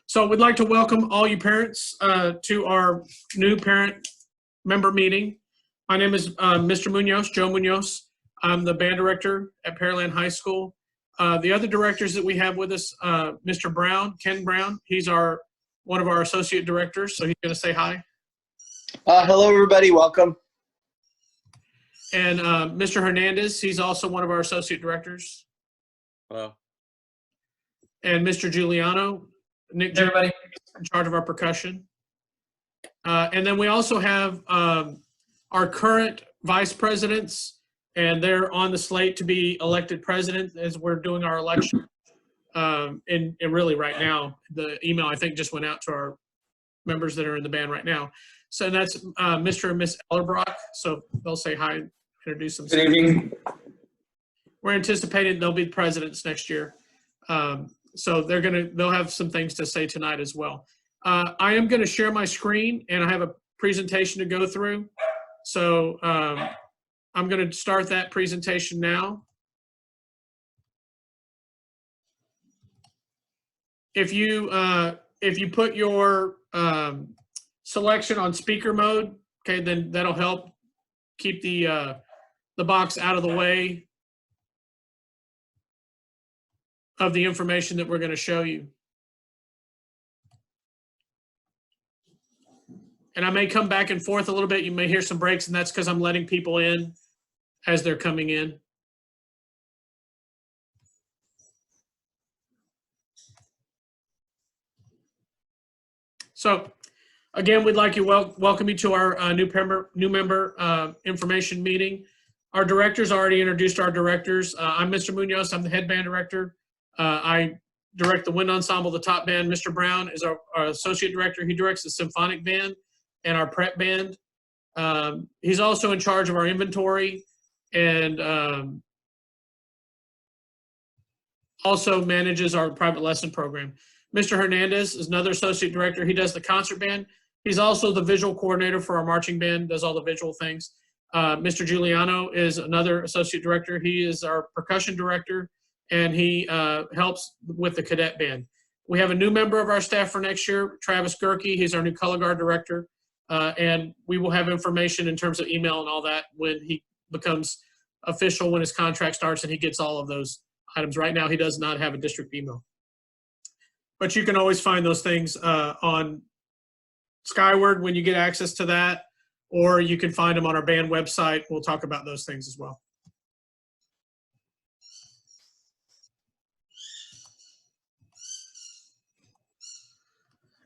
So we'd like to welcome all you parents to our new parent member meeting. My name is Mr. Munoz, Joe Munoz. I'm the band director at Pearland High School. The other directors that we have with us, Mr. Brown, Ken Brown, he's one of our associate directors, so he's going to say hi. Hello, everybody. Welcome. And Mr. Hernandez, he's also one of our associate directors. Hello. And Mr. Giuliano, Nick, everybody, in charge of our percussion. And then we also have our current vice presidents, and they're on the slate to be elected president as we're doing our election. And really right now, the email I think just went out to our members that are in the band right now. So that's Mr. and Miss Ellerbrock. So they'll say hi, introduce themselves. Good evening. We're anticipating they'll be presidents next year. So they'll have some things to say tonight as well. I am going to share my screen, and I have a presentation to go through. So I'm going to start that presentation now. If you put your selection on speaker mode, okay, then that'll help keep the box out of the way of the information that we're going to show you. And I may come back and forth a little bit. You may hear some breaks, and that's because I'm letting people in as they're coming in. So again, we'd like to welcome you to our new member information meeting. Our directors already introduced our directors. I'm Mr. Munoz. I'm the head band director. I direct the wind ensemble, the top band. Mr. Brown is our associate director. He directs the symphonic band and our prep band. He's also in charge of our inventory and also manages our private lesson program. Mr. Hernandez is another associate director. He does the concert band. He's also the visual coordinator for our marching band, does all the visual things. Mr. Giuliano is another associate director. He is our percussion director, and he helps with the cadet band. We have a new member of our staff for next year, Travis Gerke. He's our new color guard director, and we will have information in terms of email and all that when he becomes official, when his contract starts, and he gets all of those items. Right now, he does not have a district email. But you can always find those things on Skyward when you get access to that, or you can find them on our band website. We'll talk about those things as well.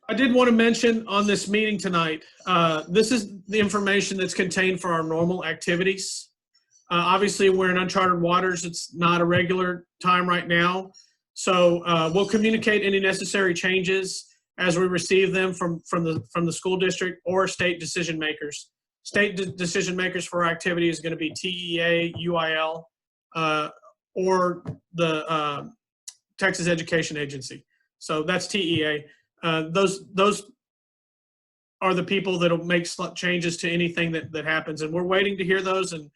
I did want to mention on this meeting tonight, this is the information that's contained for our normal activities. Obviously, we're in uncharted waters. It's not a regular time right now. So we'll communicate any necessary changes as we receive them from the school district or state decision makers. State decision makers for our activity is going to be TEA, UIL, or the Texas Education Agency. So that's TEA. Those are the people that will make changes to anything that happens, and we're waiting to hear those. And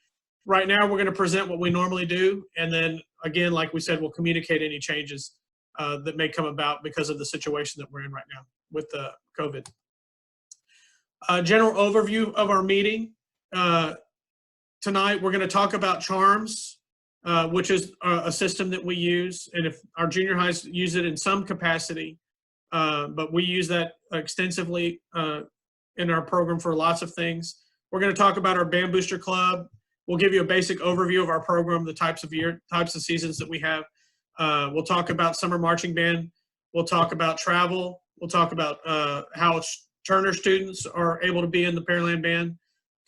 right now, we're going to present what we normally do, and then again, like we said, we'll communicate any changes that may come about because of the situation that we're in right now with the COVID. General overview of our meeting. Tonight, we're going to talk about CHARMS, which is a system that we use, and if our junior highs use it in some capacity, but we use that extensively in our program for lots of things. We're going to talk about our Band Booster Club. We'll give you a basic overview of our program, the types of seasons that we have. We'll talk about summer marching band. We'll talk about travel. We'll talk about how Turner students are able to be in the Pearland band.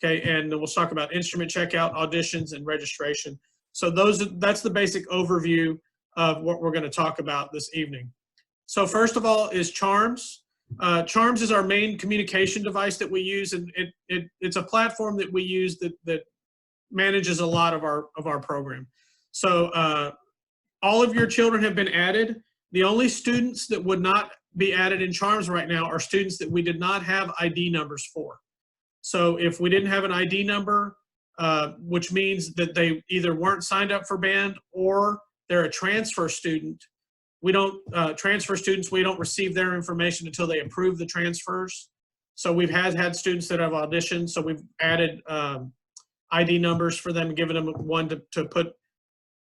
Okay, and we'll talk about instrument checkout, auditions, and registration. So that's the basic overview of what we're going to talk about this evening. So first of all is CHARMS. CHARMS is our main communication device that we use, and it's a platform that we use that manages a lot of our program. So all of your children have been added. The only students that would not be added in CHARMS right now are students that we did not have ID numbers for. So if we didn't have an ID number, which means that they either weren't signed up for band or they're a transfer student, we don't transfer students. We don't receive their information until they approve the transfers. So we've had students that have auditioned. So we've added ID numbers for them, giving them one to put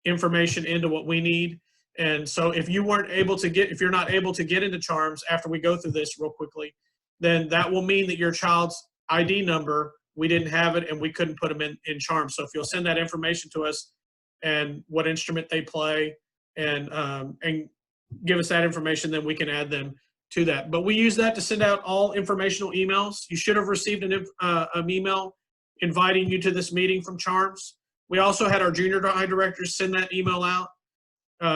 information into what we need. And so if you weren't able to get, if you're not able to get into CHARMS after we go through this real quickly, then that will mean that your child's ID number, we didn't have it and we couldn't put them in CHARMS. So if you'll send that information to us and what instrument they play and give us that information, then we can add them to that. But we use that to send out all informational emails. You should have received an email inviting you to this meeting from CHARMS. We also had our junior high directors send that email out.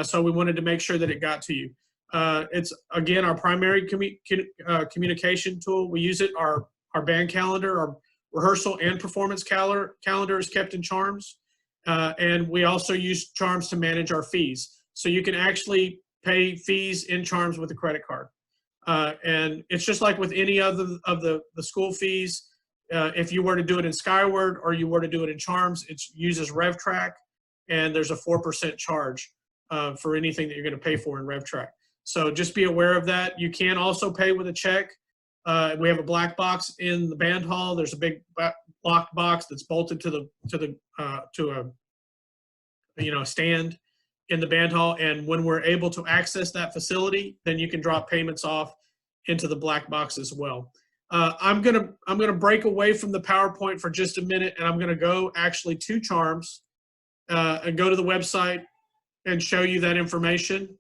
So we wanted to make sure that it got to you. It's, again, our primary communication tool. We use it, our band calendar, our rehearsal and performance calendar is kept in CHARMS. And we also use CHARMS to manage our fees. So you can actually pay fees in CHARMS with a credit card. And it's just like with any other of the school fees. If you were to do it in Skyward or you were to do it in CHARMS, it uses RevTrack, and there's a 4% charge for anything that you're going to pay for in RevTrack. So just be aware of that. You can also pay with a check. We have a black box in the band hall. There's a big locked box that's bolted to a stand in the band hall. And when we're able to access that facility, then you can drop payments off into the black box as well. I'm gonna break away from the PowerPoint for just a minute, and I'm gonna go actually to CHARMS and go to the website and show you that information.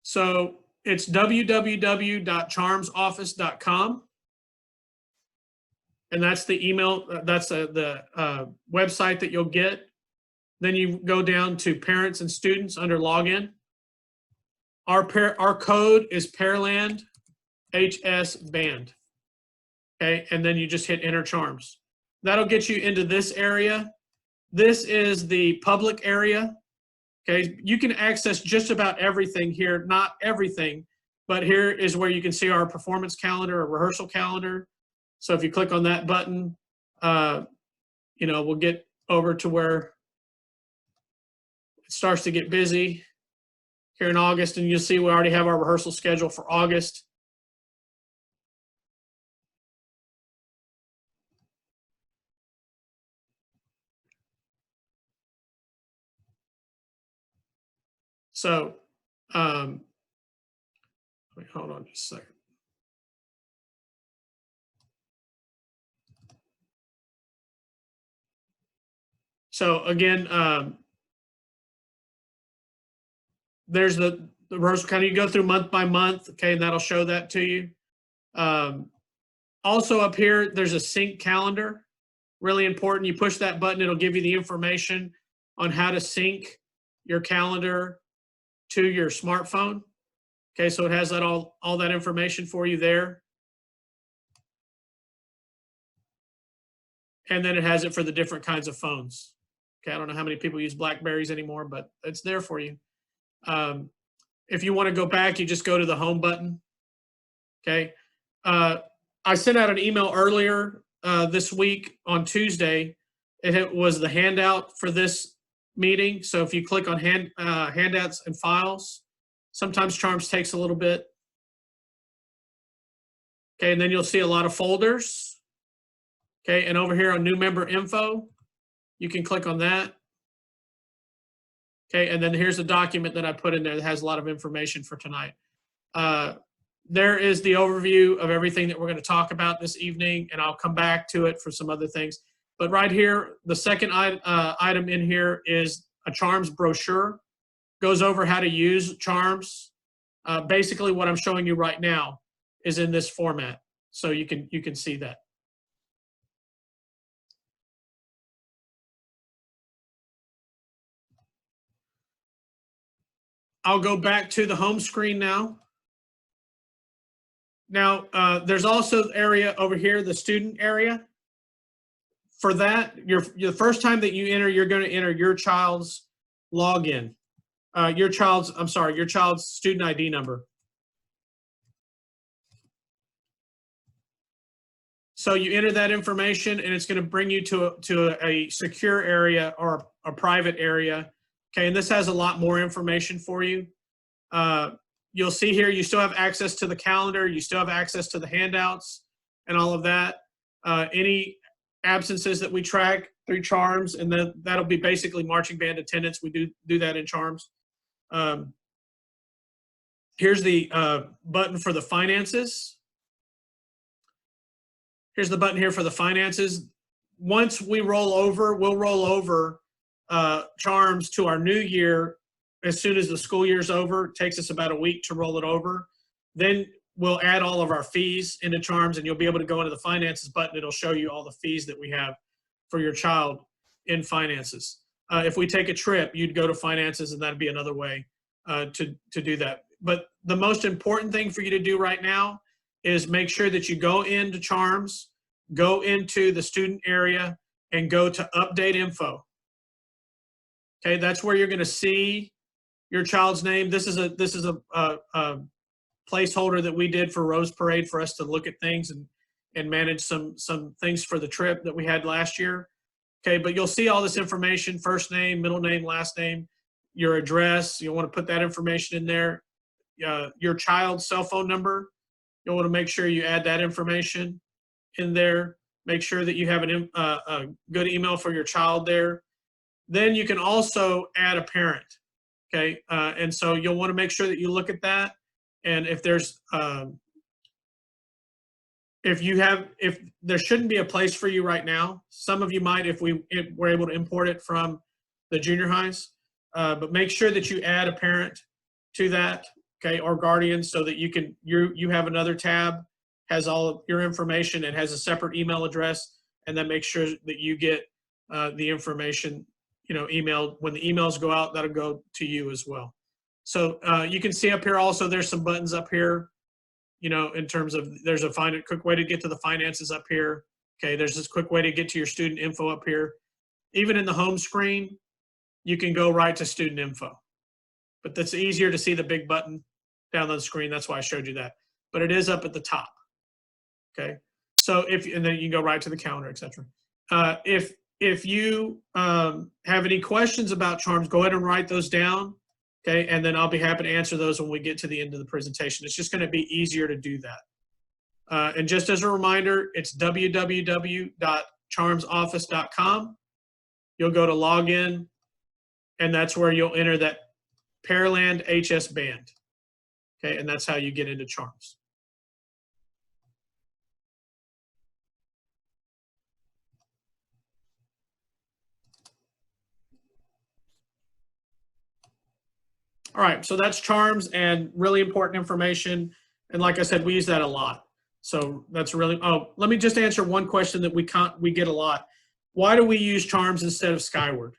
So it's www.charmsoffice.com. And that's the email, that's the website that you'll get. Then you go down to parents and students under login. Our code is Pearland HS band. Okay, and then you just hit enter CHARMS. That'll get you into this area. This is the public area. Okay, you can access just about everything here, not everything, but here is where you can see our performance calendar, our rehearsal calendar. So if you click on that button, we'll get over to where it starts to get busy here in August, and you'll see we already have our rehearsal schedule for August. So, wait, hold on just a second. So again, there's the rehearsal kind of, you go through month by month, okay, and that'll show that to you. Also up here, there's a sync calendar, really important. You push that button, it'll give you the information on how to sync your calendar to your smartphone. Okay, so it has that all that information for you there. And then it has it for the different kinds of phones. Okay, I don't know how many people use Blackberries anymore, but it's there for you. If you want to go back, you just go to the home button. Okay. I sent out an email earlier this week on Tuesday. It was the handout for this meeting. So if you click on handouts and files, sometimes CHARMS takes a little bit. Okay, and then you'll see a lot of folders. Okay, and over here on new member info, you can click on that. Okay, and then here's a document that I put in there that has a lot of information for tonight. There is the overview of everything that we're going to talk about this evening, and I'll come back to it for some other things. But right here, the second item in here is a CHARMS brochure. Goes over how to use CHARMS. Basically, what I'm showing you right now is in this format, so you can see that. I'll go back to the home screen now. Now, there's also the area over here, the student area. For that, the first time that you enter, you're going to enter your child's login, your child's student ID number. So you enter that information and it's going to bring you to a secure area or a private area. Okay, and this has a lot more information for you. You'll see here you still have access to the calendar, you still have access to the handouts and all of that. Any absences that we track through Charms, and then that'll be basically marching band attendance. We do that in Charms. Here's the button for the finances. Here's the button here for the finances. Once we roll over, we'll roll over Charms to our new year as soon as the school year's over. It takes us about a week to roll it over. Then we'll add all of our fees into Charms, and you'll be able to go into the finances button. It'll show you all the fees that we have for your child in finances. If we take a trip, you'd go to finances, and that'd be another way to do that. But the most important thing for you to do right now is make sure that you go into Charms, go into the student area, and go to update info. Okay, that's where you're going to see your child's name. This is a placeholder that we did for Rose Parade for us to look at things and manage some things for the trip that we had last year. Okay, but you'll see all this information: first name, middle name, last name, your address. You'll want to put that information in there. Your child's cell phone number. You'll want to make sure you add that information in there. Make sure that you have a good email for your child there. Then you can also add a parent. Okay, and so you'll want to make sure that you look at that. And if there's, if there shouldn't be a place for you right now, some of you might if we're able to import it from the junior highs, but make sure that you add a parent to that, okay, or guardian, so that you have another tab, has all of your information and has a separate email address, and then make sure that you get the information, emailed. When the emails go out, that'll go to you as well. So you can see up here also, there's some buttons up here, in terms of, there's a quick way to get to the finances up here. Okay, there's this quick way to get to your student info up here. Even in the home screen, you can go right to student info. But that's easier to see the big button down on the screen. That's why I showed you that. But it is up at the top. Okay, so and then you can go right to the calendar, etc. If you have any questions about Charms, go ahead and write those down. Okay, and then I'll be happy to answer those when we get to the end of the presentation. It's just going to be easier to do that. And just as a reminder, it's www.charmsoffice.com. You'll go to login, and that's where you'll enter that Pearland HS band. Okay, and that's how you get into Charms. All right, so that's Charms, and really important information. And like I said, we use that a lot. So that's really, let me just answer one question that we get a lot. Why do we use Charms instead of Skyward?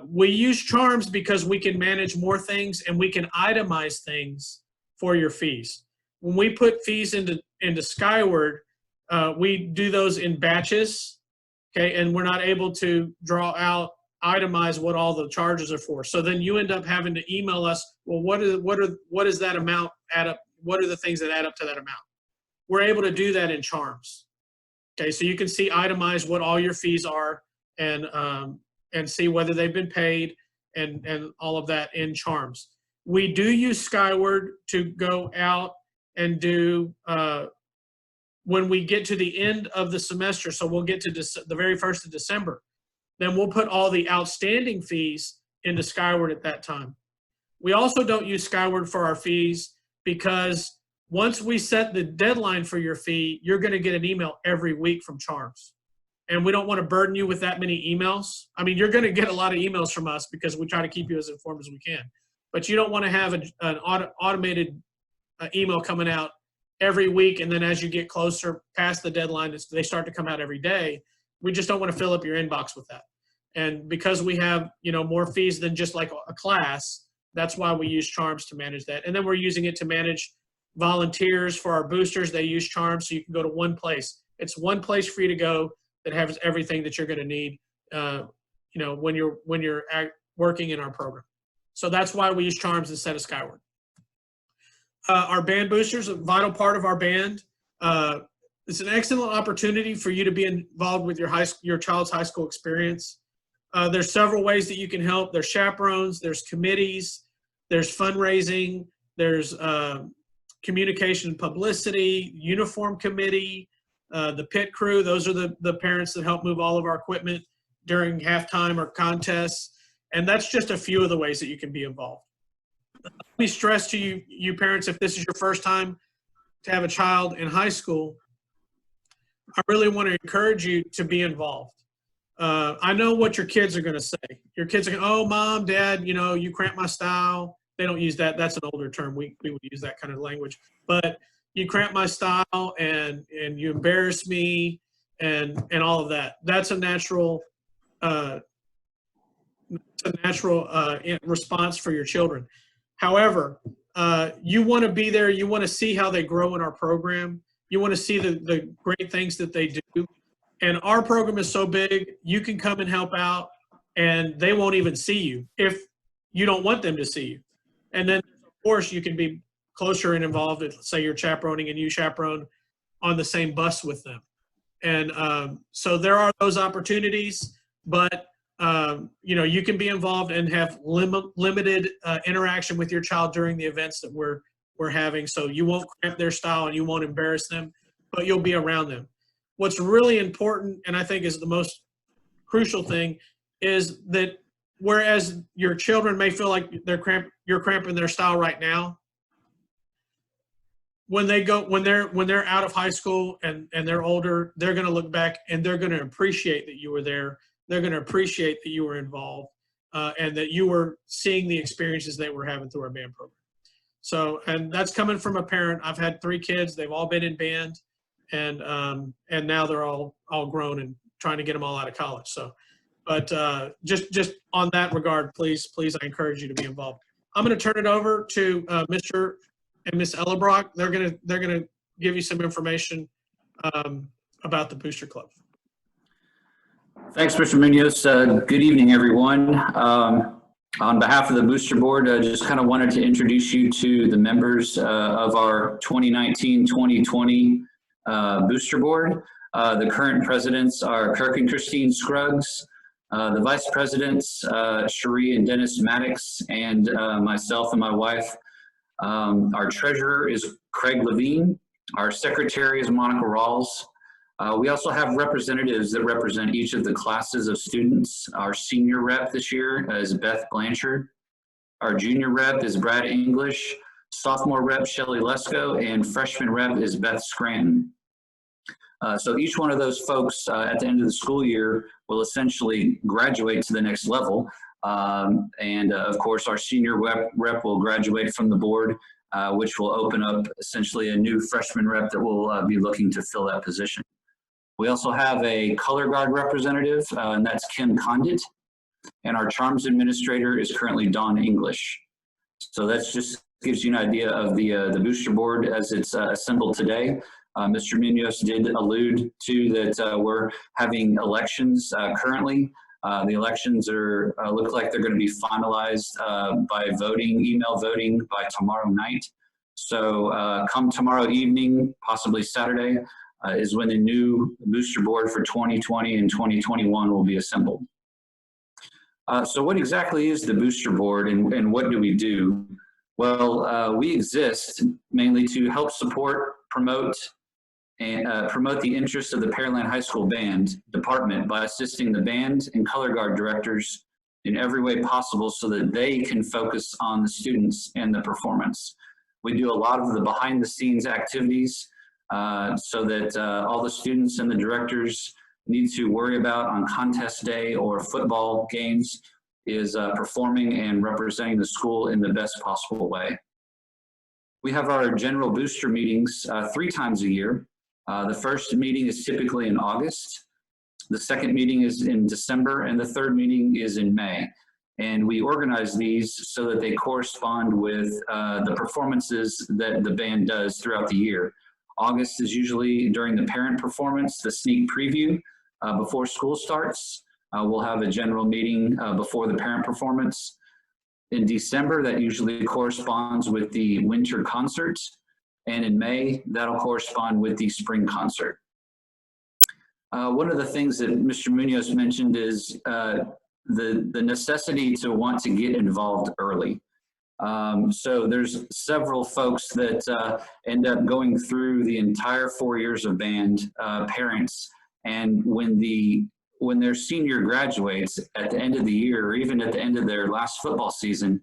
We use Charms because we can manage more things and we can itemize things for your fees. When we put fees into Skyward, we do those in batches, okay, and we're not able to draw out, itemize what all the charges are for. So then you end up having to email us, well, what does that amount add up? What are the things that add up to that amount? We're able to do that in Charms. Okay, so you can see itemize what all your fees are and see whether they've been paid and all of that in Charms. We do use Skyward to go out and do, when we get to the end of the semester, so we'll get to the very 1st of December, then we'll put all the outstanding fees into Skyward at that time. We also don't use Skyward for our fees because once we set the deadline for your fee, you're going to get an email every week from Charms. And we don't want to burden you with that many emails. I mean, you're going to get a lot of emails from us because we try to keep you as informed as we can. But you don't want to have an automated email coming out every week, and then as you get closer past the deadline, they start to come out every day. We just don't want to fill up your inbox with that. And because we have, more fees than just like a class, that's why we use Charms to manage that. And then we're using it to manage volunteers for our boosters. They use Charms, so you can go to one place. It's one place for you to go that has everything that you're going to need, when you're working in our program. So that's why we use Charms instead of Skyward. Our band boosters, a vital part of our band. It's an excellent opportunity for you to be involved with your child's high school experience. There's several ways that you can help. There's chaperones, there's committees, there's fundraising, there's communication and publicity, uniform committee, the pit crew. Those are the parents that help move all of our equipment during halftime or contests. And that's just a few of the ways that you can be involved. Let me stress to you parents, if this is your first time to have a child in high school, I really want to encourage you to be involved. I know what your kids are going to say. Your kids are going, oh, mom, dad, you cramp my style. They don't use that. That's an older term. We would use that kind of language. But you cramp my style and you embarrass me and all of that. That's a natural response for your children. However, you want to be there. You want to see how they grow in our program. You want to see the great things that they do. And our program is so big, you can come and help out, and they won't even see you if you don't want them to see you. And then, of course, you can be closer and involved. Say you're chaperoning and you chaperone on the same bus with them. And so there are those opportunities, but you can be involved and have limited interaction with your child during the events that we're having. So you won't cramp their style and you won't embarrass them, but you'll be around them. What's really important, and I think is the most crucial thing, is that whereas your children may feel like you're cramping their style right now, when they're out of high school and they're older, they're going to look back and they're going to appreciate that you were there. They're going to appreciate that you were involved and that you were seeing the experiences they were having through our band program. So, and that's coming from a parent. I've had 3 kids. They've all been in band, and now they're all grown and trying to get them all out of college. So, but just on that regard, please, I encourage you to be involved. I'm going to turn it over to Mr. and Miss Ellebrock. They're gonna give you some information about the Booster Club. Thanks, Mr. Munoz. Good evening, everyone. On behalf of the Booster Board, I just kind of wanted to introduce you to the members of our 2019-2020 Booster Board. The current presidents are Kirk and Christine Scruggs, the vice presidents, Cherie and Dennis Maddox, and myself and my wife. Our treasurer is Craig Levine. Our secretary is Monica Rawls. We also have representatives that represent each of the classes of students. Our senior rep this year is Beth Blanchard. Our junior rep is Brad English. Sophomore rep, Shelley Lesko, and freshman rep is Beth Scranton. So each one of those folks at the end of the school year will essentially graduate to the next level. Of course, our senior rep will graduate from the board, which will open up essentially a new freshman rep that will be looking to fill that position. We also have a color guard representative, and that's Kim Condit. And our charms administrator is currently Dawn English. So that just gives you an idea of the booster board as it's assembled today. Mr. Munoz did allude to that we're having elections currently. The elections look like they're going to be finalized by email voting by tomorrow night. So come tomorrow evening, possibly Saturday, is when the new booster board for 2020 and 2021 will be assembled. So what exactly is the booster board and what do we do? Well, we exist mainly to help support, promote the interests of the Pearland High School Band Department by assisting the band and color guard directors in every way possible so that they can focus on the students and the performance. We do a lot of the behind the scenes activities so that all the students and the directors need to worry about on contest day or football games is performing and representing the school in the best possible way. We have our general booster meetings 3 times a year. The first meeting is typically in August. The second meeting is in December, and the third meeting is in May. And we organize these so that they correspond with the performances that the band does throughout the year. August is usually during the parent performance, the sneak preview before school starts. We'll have a general meeting before the parent performance. In December, that usually corresponds with the winter concert. And in May, that'll correspond with the spring concert. One of the things that Mr. Munoz mentioned is the necessity to want to get involved early. So there's several folks that end up going through the entire 4 years of band, parents, and when their senior graduates at the end of the year, or even at the end of their last football season,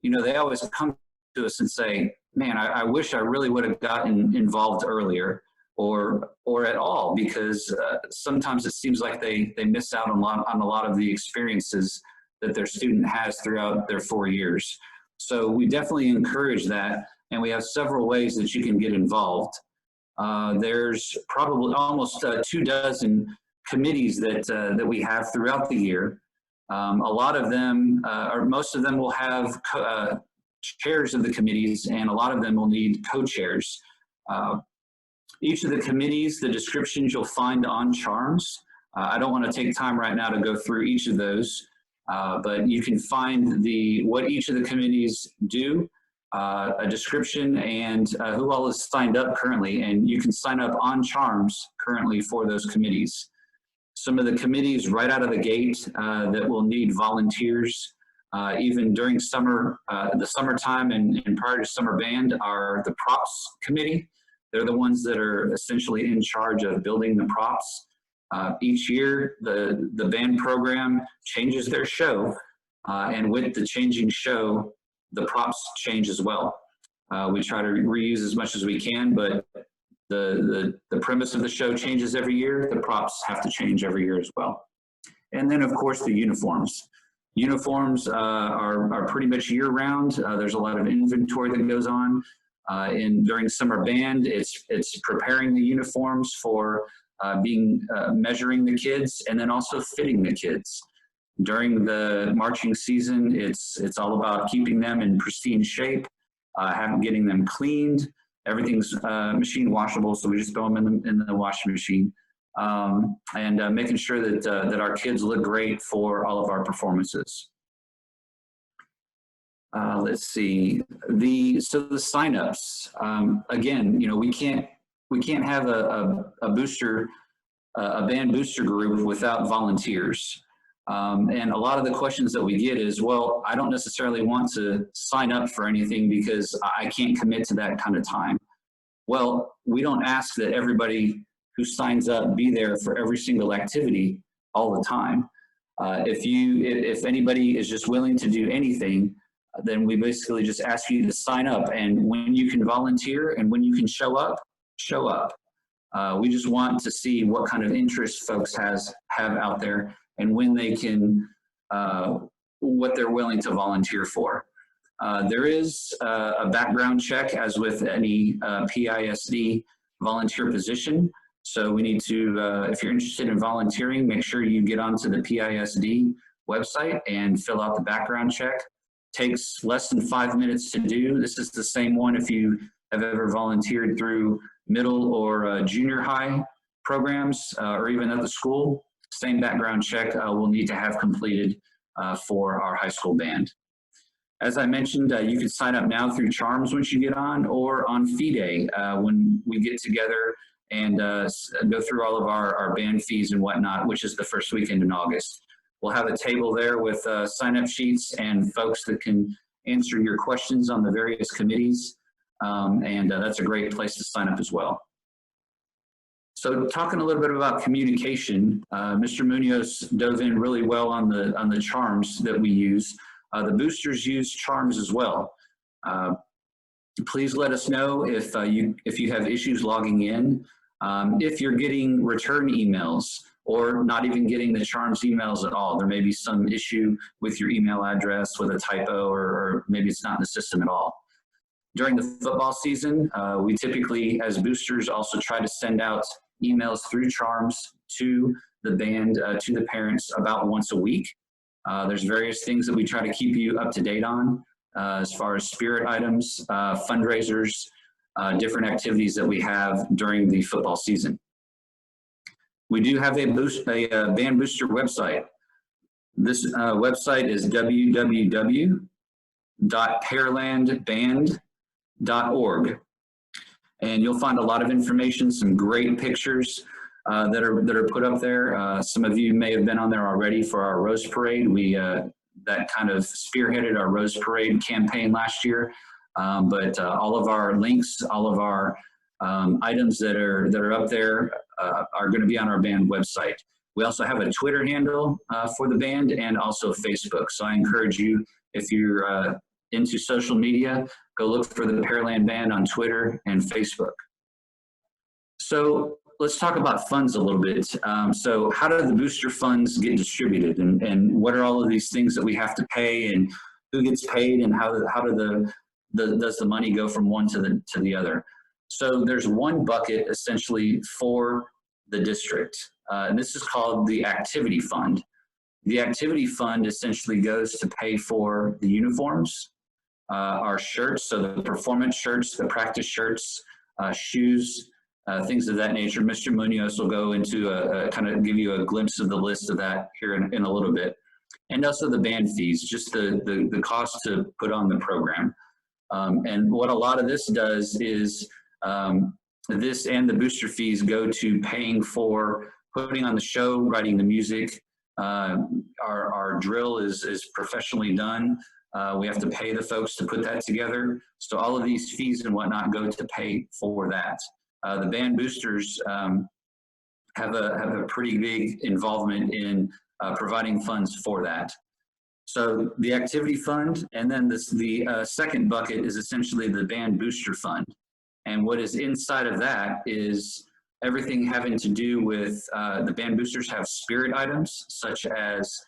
you know, they always come to us and say, man, I wish I really would have gotten involved earlier or at all, because sometimes it seems like they miss out on a lot of the experiences that their student has throughout their 4 years. So we definitely encourage that, and we have several ways that you can get involved. There's probably almost 24 committees that we have throughout the year. A lot of them, or most of them, will have chairs of the committees, and a lot of them will need co-chairs. Each of the committees, the descriptions you'll find on CHARMS. I don't want to take time right now to go through each of those, but you can find what each of the committees do, a description, and who all is signed up currently, and you can sign up on CHARMS currently for those committees. Some of the committees right out of the gate that will need volunteers, even during the summertime and prior to summer band, are the props committee. They're the ones that are essentially in charge of building the props. Each year, the band program changes their show, and with the changing show, the props change as well. We try to reuse as much as we can, but the premise of the show changes every year. The props have to change every year as well. And then, of course, the uniforms. Uniforms are pretty much year-round. There's a lot of inventory that goes on. During summer band, it's preparing the uniforms for measuring the kids, and then also fitting the kids. During the marching season, it's all about keeping them in pristine shape, getting them cleaned. Everything's machine washable, so we just throw them in the washing machine, and making sure that our kids look great for all of our performances. Let's see, the signups. Again, you know, we can't have a band booster group without volunteers. And a lot of the questions that we get is, well, I don't necessarily want to sign up for anything because I can't commit to that kind of time. Well, we don't ask that everybody who signs up be there for every single activity all the time. If anybody is just willing to do anything, then we basically just ask you to sign up, and when you can volunteer and when you can show up, show up. We just want to see what kind of interest folks have out there, and when they can, what they're willing to volunteer for. There is a background check, as with any PISD volunteer position. So we need to, if you're interested in volunteering, make sure you get onto the PISD website and fill out the background check. Takes less than 5 minutes to do. This is the same one if you have ever volunteered through middle or junior high programs, or even at the school. Same background check we'll need to have completed for our high school band. As I mentioned, you can sign up now through CHARMS once you get on, or on Fee Day when we get together and go through all of our band fees and whatnot, which is the first weekend in August. We'll have a table there with sign-up sheets and folks that can answer your questions on the various committees, and that's a great place to sign up as well. So talking a little bit about communication, Mr. Munoz dove in really well on the CHARMS that we use. The boosters use CHARMS as well. Please let us know if you have issues logging in, if you're getting return emails, or not even getting the CHARMS emails at all. There may be some issue with your email address with a typo, or maybe it's not in the system at all. During the football season, we typically, as boosters, also try to send out emails through CHARMS to the band, to the parents, about once a week. There's various things that we try to keep you up to date on, as far as spirit items, fundraisers, different activities that we have during the football season. We do have a band booster website. This website is www.pearlandband.org. And you'll find a lot of information, some great pictures. that are put up there. Some of you may have been on there already for our Rose Parade. We that kind of spearheaded our Rose Parade campaign last year. But all of our links, all of our items that are up there are going to be on our band website. We also have a Twitter handle for the band and also Facebook. So I encourage you, if you're into social media, go look for the Pearland Band on Twitter and Facebook. So let's talk about funds a little bit. So how do the booster funds get distributed, and what are all of these things that we have to pay, and who gets paid, and how does the money go from one to the other? So there's one bucket essentially for the district, and this is called the activity fund. The activity fund essentially goes to pay for the uniforms, our shirts, so the performance shirts, the practice shirts, shoes, things of that nature. Mr. Munoz will go into kind of give you a glimpse of the list of that here in a little bit. And also the band fees, just the cost to put on the program. And what a lot of this does is this and the booster fees go to paying for putting on the show, writing the music. Our drill is professionally done. We have to pay the folks to put that together. So all of these fees and whatnot go to pay for that. The band boosters have a pretty big involvement in providing funds for that. So the activity fund, and then the second bucket is essentially the band booster fund. And what is inside of that is everything having to do with the band boosters have spirit items such as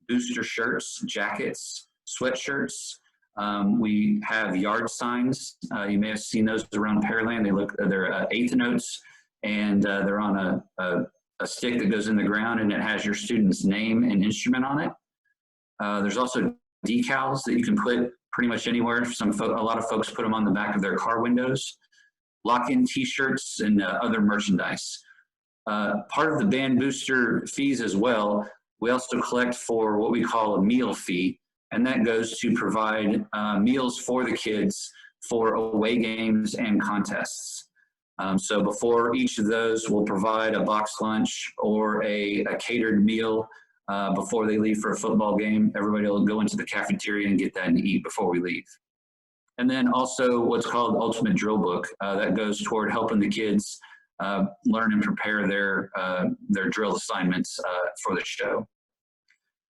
booster shirts, jackets, sweatshirts. We have yard signs. You may have seen those around Pearland. They're eighth notes, and they're on a stick that goes in the ground, and it has your student's name and instrument on it. There's also decals that you can put pretty much anywhere. A lot of folks put them on the back of their car windows. Lock-in t-shirts and other merchandise. Part of the band booster fees as well, we also collect for what we call a meal fee, and that goes to provide meals for the kids for away games and contests. So before each of those, we'll provide a box lunch or a catered meal before they leave for a football game. Everybody will go into the cafeteria and get that and eat before we leave. And then also what's called Ultimate Drill Book that goes toward helping the kids learn and prepare their drill assignments for the show.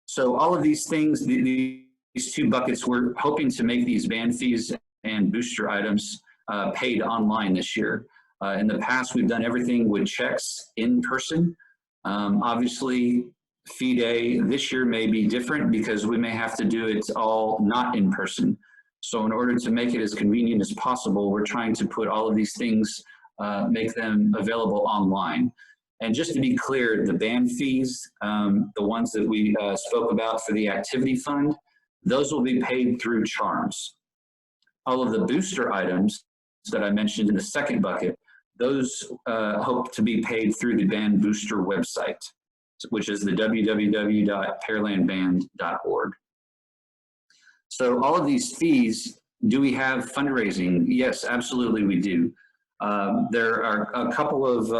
So all of these things, these two buckets, we're hoping to make these band fees and booster items paid online this year. In the past, we've done everything with checks in person. Obviously, fee day this year may be different because we may have to do it all not in person. So in order to make it as convenient as possible, we're trying to put all of these things, make them available online. And just to be clear, the band fees, the ones that we spoke about for the activity fund, those will be paid through Charms. All of the booster items that I mentioned in the second bucket, those hope to be paid through the band booster website, which is the www.pearlandband.org. So all of these fees, do we have fundraising? Yes, absolutely we do. There are a couple of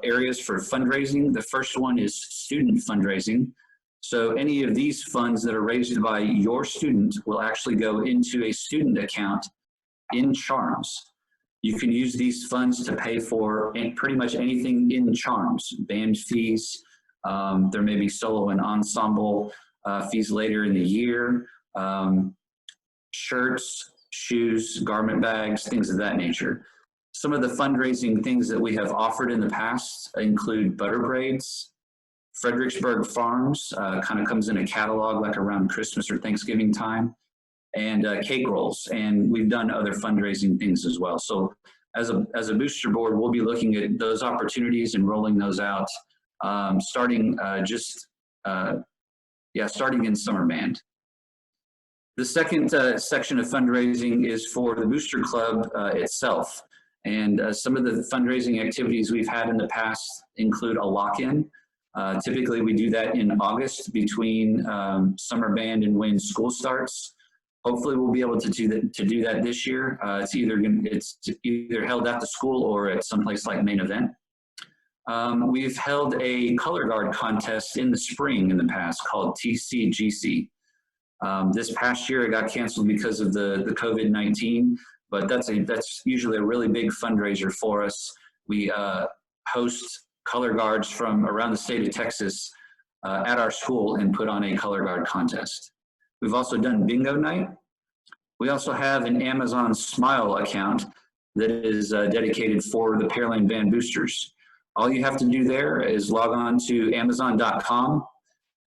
areas for fundraising. The first one is student fundraising. So any of these funds that are raised by your student will actually go into a student account in Charms. You can use these funds to pay for pretty much anything in Charms, band fees. There may be solo and ensemble fees later in the year. Shirts, shoes, garment bags, things of that nature. Some of the fundraising things that we have offered in the past include butter braids. Fredericksburg Farms kind of comes in a catalog like around Christmas or Thanksgiving time, and cake rolls. And we've done other fundraising things as well. So as a booster board, we'll be looking at those opportunities and rolling those out starting starting in summer band. The second section of fundraising is for the Booster Club itself. And some of the fundraising activities we've had in the past include a lock-in. Typically, we do that in August between summer band and when school starts. Hopefully, we'll be able to do that this year. It's either held at the school or at some place like Main Event. we've held a color guard contest in the spring in the past called TCGC. This past year it got canceled because of the COVID-19, but that's usually a really big fundraiser for us. We host color guards from around the state of Texas at our school and put on a color guard contest. We've also done bingo night. We also have an Amazon Smile account that is dedicated for the Pearland Band Boosters. All you have to do there is log on to Amazon.com.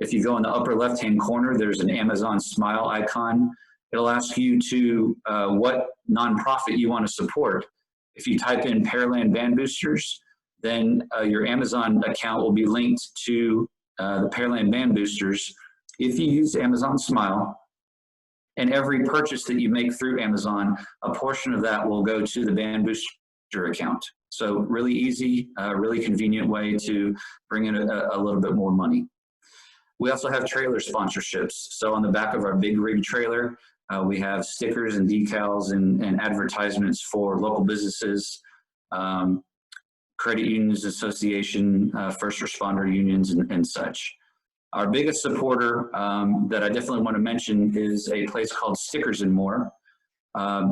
If you go in the upper left-hand corner, there's an Amazon Smile icon. It'll ask you to what nonprofit you want to support. If you type in Pearland Band Boosters, then your Amazon account will be linked to the Pearland Band Boosters. If you use Amazon Smile, and every purchase that you make through Amazon, a portion of that will go to the Band Booster account. So really easy, really convenient way to bring in a little bit more money. We also have trailer sponsorships. So on the back of our big rig trailer, we have stickers and decals and advertisements for local businesses, credit unions association, first responder unions, and such. Our biggest supporter that I definitely want to mention is a place called Stickers and More.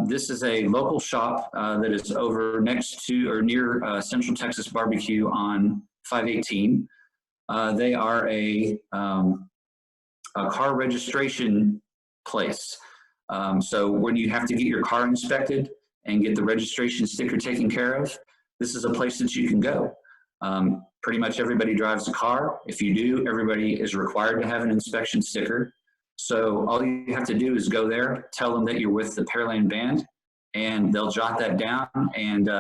This is a local shop that is over next to or near Central Texas Barbecue on 518. They are a car registration place. So when you have to get your car inspected and get the registration sticker taken care of, this is a place that you can go. Pretty much everybody drives a car. If you do, everybody is required to have an inspection sticker. So all you have to do is go there, tell them that you're with the Pearland Band, and they'll jot that down. And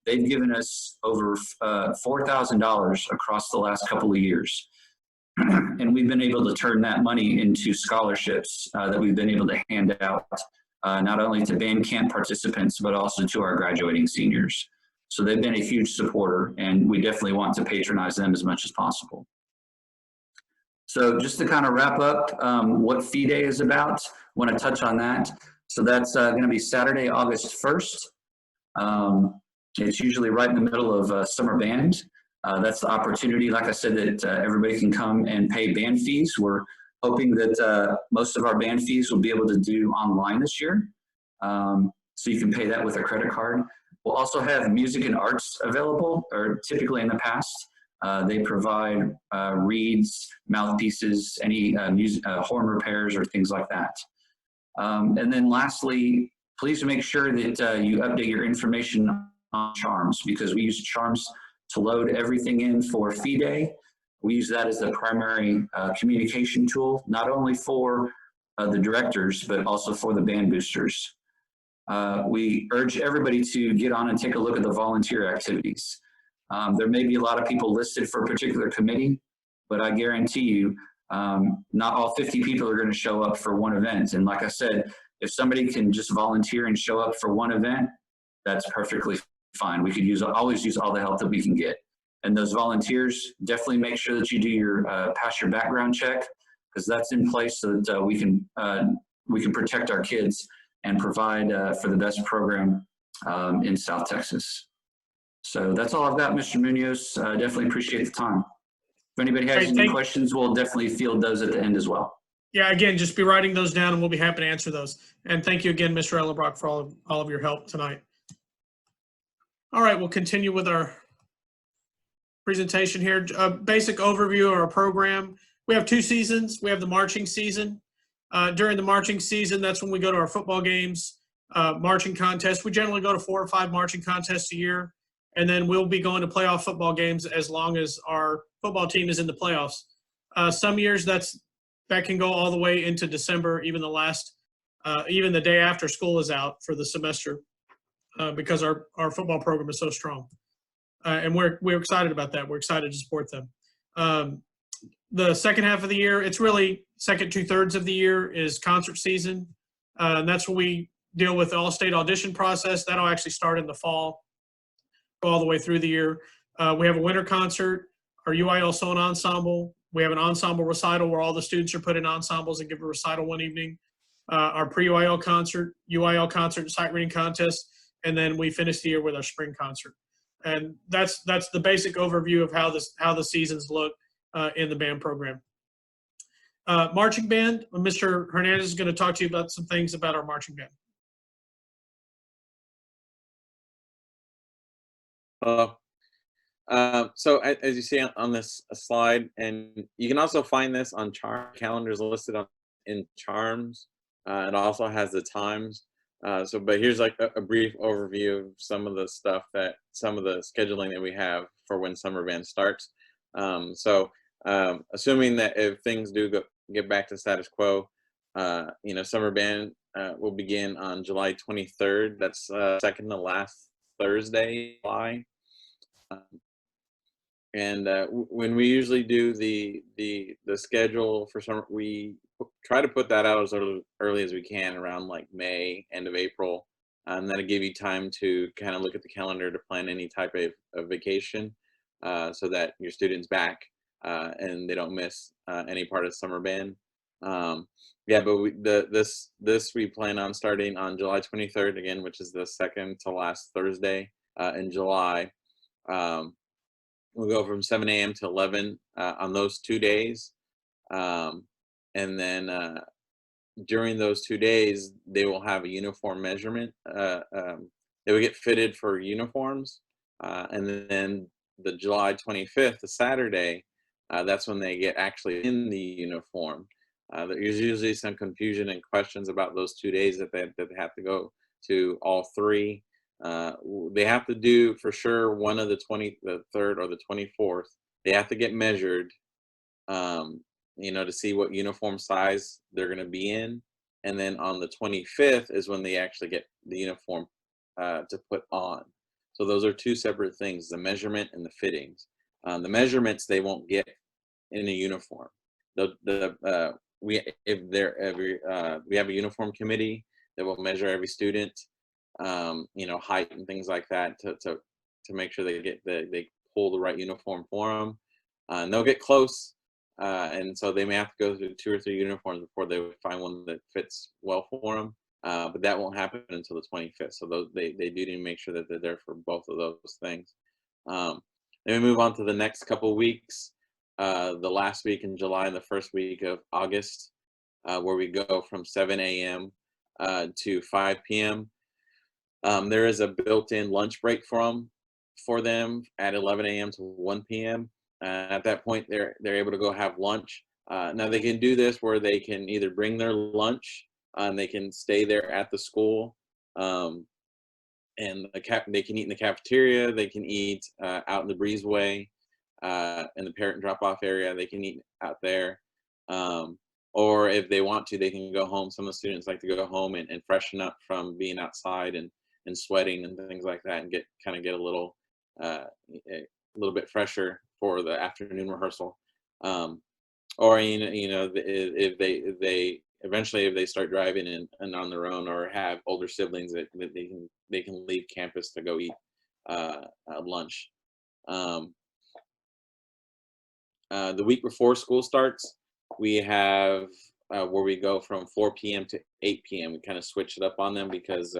they've given us over $4,000 across the last couple of years. And we've been able to turn that money into scholarships that we've been able to hand out, not only to band camp participants, but also to our graduating seniors. So they've been a huge supporter, and we definitely want to patronize them as much as possible. So just to kind of wrap up what Fee Day is about, I want to touch on that. So that's going to be Saturday, August 1st. It's usually right in the middle of summer band. That's the opportunity, like I said, that everybody can come and pay band fees. We're hoping that most of our band fees will be able to do online this year. So you can pay that with a credit card. We'll also have music and arts available, or typically in the past. They provide reeds, mouthpieces, any horn repairs or things like that. And then lastly, please make sure that you update your information on Charms, because we use Charms to load everything in for Fee Day. We use that as the primary communication tool, not only for the directors, but also for the band boosters. We urge everybody to get on and take a look at the volunteer activities. There may be a lot of people listed for a particular committee, but I guarantee you, not all 50 people are going to show up for one event. And like I said, if somebody can just volunteer and show up for one event, that's perfectly fine. We could always use all the help that we can get. And those volunteers, definitely make sure that you do your pass your background check, because that's in place so that we can protect our kids and provide for the best program in South Texas. So that's all I've got, Mr. Munoz. Definitely appreciate the time. If anybody has any questions, we'll definitely field those at the end as well. Yeah, again, just be writing those down and we'll be happy to answer those. And thank you again, Mr. Ellenbrock, for all of your help tonight. All right, we'll continue with our presentation here. A basic overview of our program. We have 2 seasons. We have the marching season. During the marching season, that's when we go to our football games, marching contests. We generally go to 4 or 5 marching contests a year. And then we'll be going to playoff football games as long as our football team is in the playoffs. Some years that can go all the way into December, even the day after school is out for the semester, because our football program is so strong. And we're excited about that. We're excited to support them. The second half of the year, it's really second 2/3 of the year is concert season. And that's when we deal with the all-state audition process. That'll actually start in the fall, go all the way through the year. We have a winter concert, our UIL Song Ensemble. We have an ensemble recital where all the students are put in ensembles and give a recital one evening. Our pre-UIL concert, UIL concert, and sight reading contest. And then we finish the year with our spring concert. And that's the basic overview of how the seasons look in the band program. Marching band, Mr. Hernandez is going to talk to you about some things about our marching band. So as you see on this slide, and you can also find this on calendars listed in Charms. It also has the times. But here's like a brief overview of some of the scheduling that we have for when summer band starts. Assuming that if things do get back to status quo, summer band will begin on July 23rd. That's second to last Thursday, July. When we usually do the schedule for summer, we try to put that out as early as we can, around like May, end of April, and that'll give you time to kind of look at the calendar to plan any type of vacation, so that your students back and they don't miss any part of summer band. But this we plan on starting on July 23rd again, which is the second to last Thursday in July. We'll go from 7 a.m. to 11 on those 2 days. And then during those 2 days, they will have a uniform measurement. They will get fitted for uniforms. And then the July 25th, the Saturday, that's when they get actually in the uniform. There's usually some confusion and questions about those 2 days that they have to go to all three. They have to do for sure one of the 23rd or the 24th. They have to get measured, to see what uniform size they're going to be in. And then on the 25th is when they actually get the uniform to put on. So those are two separate things, the measurement and the fittings. The measurements they won't get in a uniform. We have a uniform committee that will measure every student. Height and things like that to make sure they pull the right uniform for them. And they'll get close, and so they may have to go through 2 or 3 uniforms before they find one that fits well for them. But that won't happen until the 25th. So they do need to make sure that they're there for both of those things. Then we move on to the next couple of weeks. The last week in July and the first week of August, where we go from 7 a.m. To 5 p.m. There is a built-in lunch break for them at 11 a.m. to 1 p.m. At that point, they're able to go have lunch. Now they can do this where they can either bring their lunch and they can stay there at the school, and they can eat in the cafeteria. They can eat out in the breezeway, in the parent drop-off area. They can eat out there. Or if they want to, they can go home. Some of the students like to go home and freshen up from being outside and sweating and things like that, and get a little bit fresher for the afternoon rehearsal. Or if they eventually, if they start driving and on their own, or have older siblings, that they can leave campus to go eat lunch. The week before school starts, we have where we go from 4 p.m. to 8 p.m. We kind of switch it up on them because,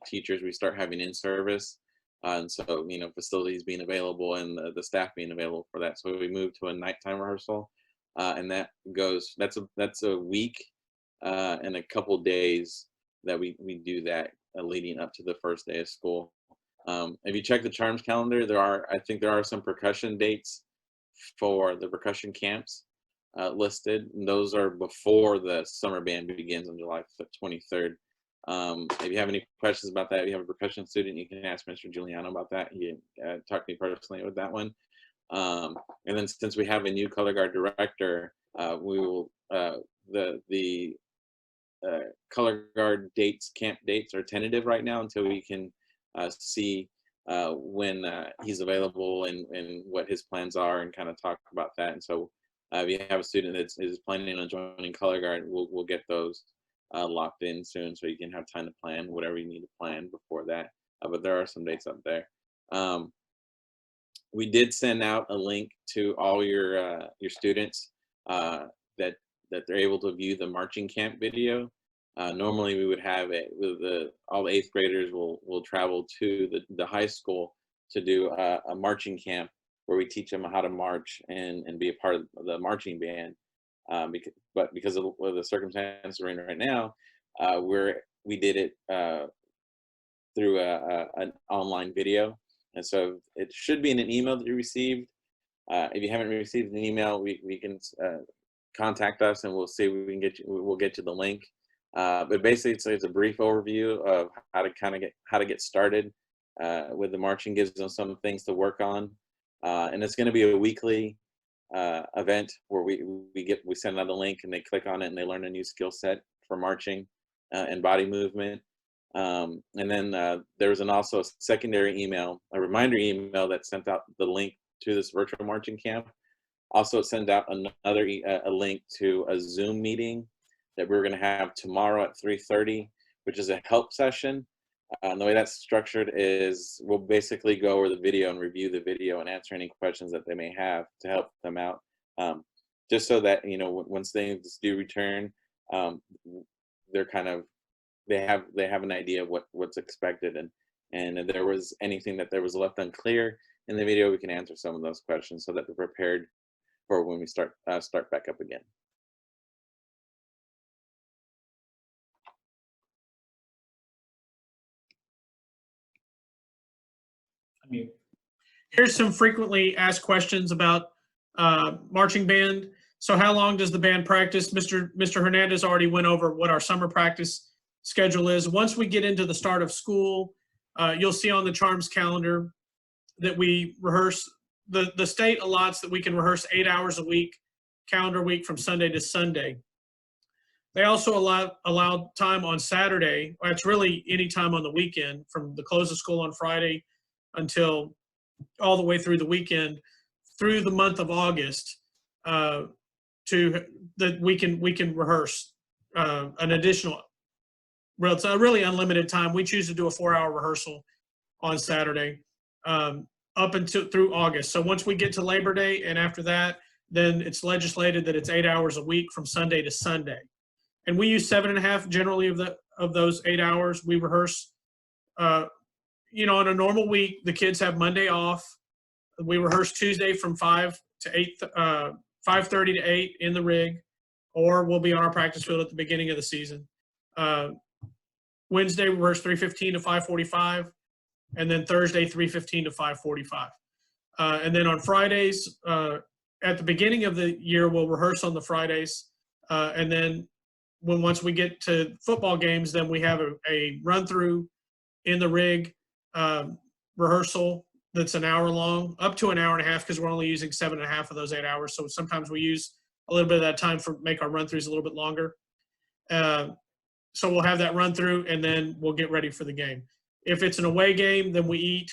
teachers, we start having in-service. And so, facilities being available and the staff being available for that. So we move to a nighttime rehearsal. And that's a week and a couple days that we do that leading up to the first day of school. If you check the Charms calendar, I think there are some percussion dates for the percussion camps listed. And those are before the summer band begins on July 23rd. If you have any questions about that, if you have a percussion student, you can ask Mr. Giuliano about that. He talked to me personally with that one. And then since we have a new color guard director, we will the color guard camp dates are tentative right now until we can see when he's available and what his plans are, and kind of talk about that. And so if you have a student that is planning on joining color guard, we'll get those locked in soon, so you can have time to plan whatever you need to plan before that. But there are some dates up there. We did send out a link to all your students that they're able to view the marching camp video. Normally we would have it with all the 8th graders will travel to the high school to do a marching camp where we teach them how to march and be a part of the marching band. Because of the circumstances we're in right now, we did it through an online video. And so it should be in an email that you received. If you haven't received an email, we can contact us and we'll see if we can we'll get you the link. But basically it's a brief overview of how to get started with the marching, gives them some things to work on. And it's going to be a weekly event where we send out a link and they click on it and they learn a new skill set for marching and body movement. And then there was also a secondary email, a reminder email that sent out the link to this virtual marching camp. Also, it sent out another a link to a Zoom meeting that we're going to have tomorrow at 3:30, which is a help session. And the way that's structured is we'll basically go over the video and review the video and answer any questions that they may have to help them out. Just so that, you know, once things do return, they're kind of, they have an idea of what's expected, and if there was anything that there was left unclear in the video, we can answer some of those questions so that they're prepared for when we start back up again. Here's some frequently asked questions about marching band. So how long does the band practice? Mr. Hernandez already went over what our summer practice schedule is. Once we get into the start of school, you'll see on the CHARMS calendar that we rehearse. The state allots that we can rehearse 8 hours a week, calendar week, from Sunday to Sunday. They also allow time on Saturday. Well, it's really any time on the weekend, from the close of school on Friday until all the way through the weekend, through the month of August, that we can rehearse an additional. Well, it's a really unlimited time. We choose to do a 4-hour rehearsal on Saturday up until through August. So once we get to Labor Day and after that, then it's legislated that it's 8 hours a week from Sunday to Sunday. And we use 7.5 generally of those 8 hours. We rehearse, you know, on a normal week, the kids have Monday off. We rehearse Tuesday from 5 to 8, 5:30 to 8 in the rig, or we'll be on our practice field at the beginning of the season. Wednesday, we rehearse 3:15 to 5:45, and then Thursday, 3:15 to 5:45. And then on Fridays, at the beginning of the year, we'll rehearse on the Fridays. And then once we get to football games, then we have a run-through in the rig rehearsal that's an hour long, up to an hour and a half, because we're only using 7.5 of those 8 hours. So sometimes we use a little bit of that time for make our run-throughs a little bit longer. So we'll have that run through, and then we'll get ready for the game. If it's an away game, then we eat.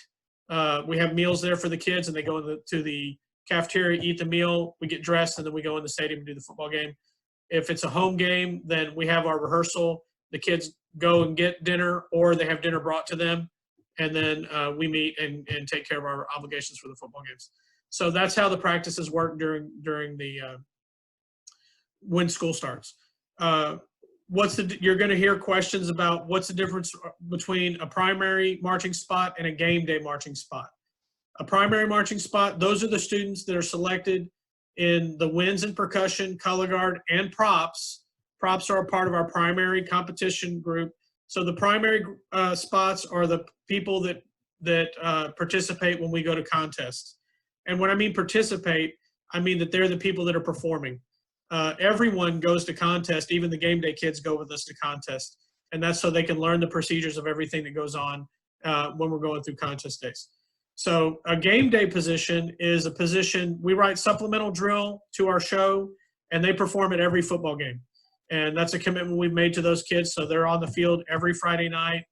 We have meals there for the kids, and they go to the cafeteria, eat the meal. We get dressed, and then we go in the stadium and do the football game. If it's a home game, then we have our rehearsal. The kids go and get dinner, or they have dinner brought to them, and then we meet and take care of our obligations for the football games. So that's how the practices work during the when school starts. You're going to hear questions about what's the difference between a primary marching spot and a game day marching spot. A primary marching spot, those are the students that are selected in the winds and percussion, color guard, and props. Props are a part of our primary competition group. So the primary spots are the people that participate when we go to contests. And when I mean participate, I mean that they're the people that are performing. Everyone goes to contest, even the game day kids go with us to contest. And that's so they can learn the procedures of everything that goes on when we're going through contest days. So a game day position is a position, we write supplemental drill to our show, and they perform at every football game. And that's a commitment we've made to those kids. So they're on the field every Friday night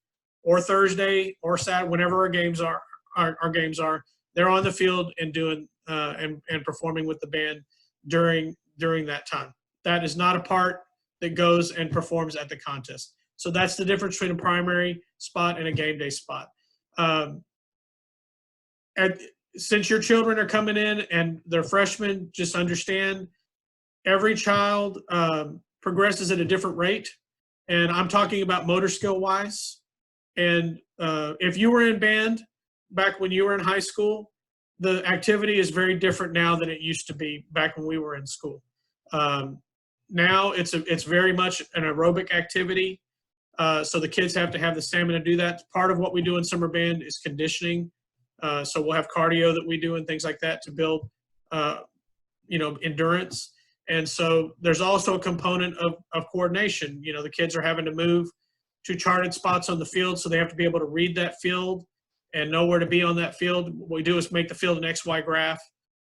or Thursday or Saturday, whenever our games are, they're on the field and doing and performing with the band during that time. That is not a part that goes and performs at the contest. So that's the difference between a primary spot and a game day spot. Since your children are coming in and they're freshmen, just understand every child progresses at a different rate. And I'm talking about motor skill wise. And if you were in band back when you were in high school, the activity is very different now than it used to be back when we were in school. Now it's very much an aerobic activity. So the kids have to have the stamina to do that. Part of what we do in summer band is conditioning. So we'll have cardio that we do and things like that to build, endurance. And so there's also a component of coordination. The kids are having to move to charted spots on the field, so they have to be able to read that field and know where to be on that field. What we do is make the field an XY graph,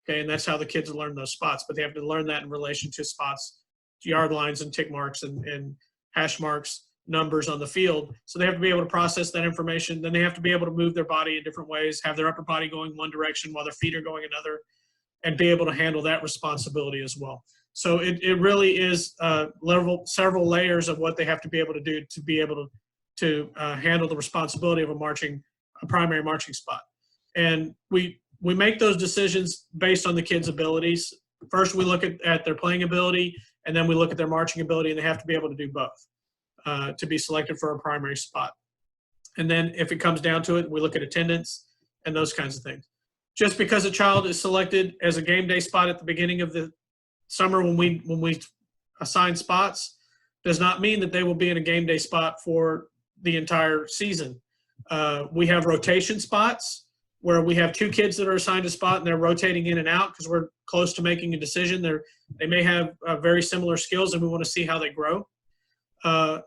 okay, and that's how the kids learn those spots. But they have to learn that in relation to spots, yard lines and tick marks and hash marks, numbers on the field. So they have to be able to process that information. Then they have to be able to move their body in different ways, have their upper body going one direction while their feet are going another, and be able to handle that responsibility as well. So it really is several layers of what they have to be able to do to be able to handle the responsibility of a primary marching spot. And we make those decisions based on the kids' abilities. First, we look at their playing ability, and then we look at their marching ability, and they have to be able to do both to be selected for a primary spot. And then if it comes down to it, we look at attendance and those kinds of things. Just because a child is selected as a game day spot at the beginning of the summer when we assign spots does not mean that they will be in a game day spot for the entire season. We have rotation spots where we have 2 kids that are assigned a spot and they're rotating in and out because we're close to making a decision. They may have very similar skills and we want to see how they grow. And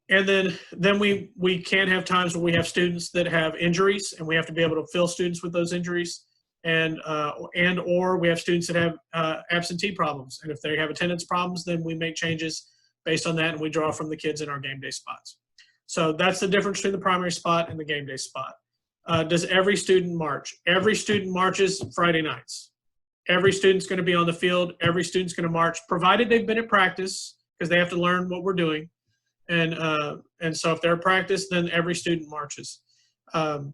then we can have times where we have students that have injuries and we have to be able to fill students with those injuries. Or we have students that have absentee problems. And if they have attendance problems, then we make changes based on that and we draw from the kids in our game day spots. So that's the difference between the primary spot and the game day spot. Does every student march? Every student marches Friday nights. Every student's going to be on the field. Every student's going to march, provided they've been at practice, because they have to learn what we're doing. And so if they're at practice, then every student marches. The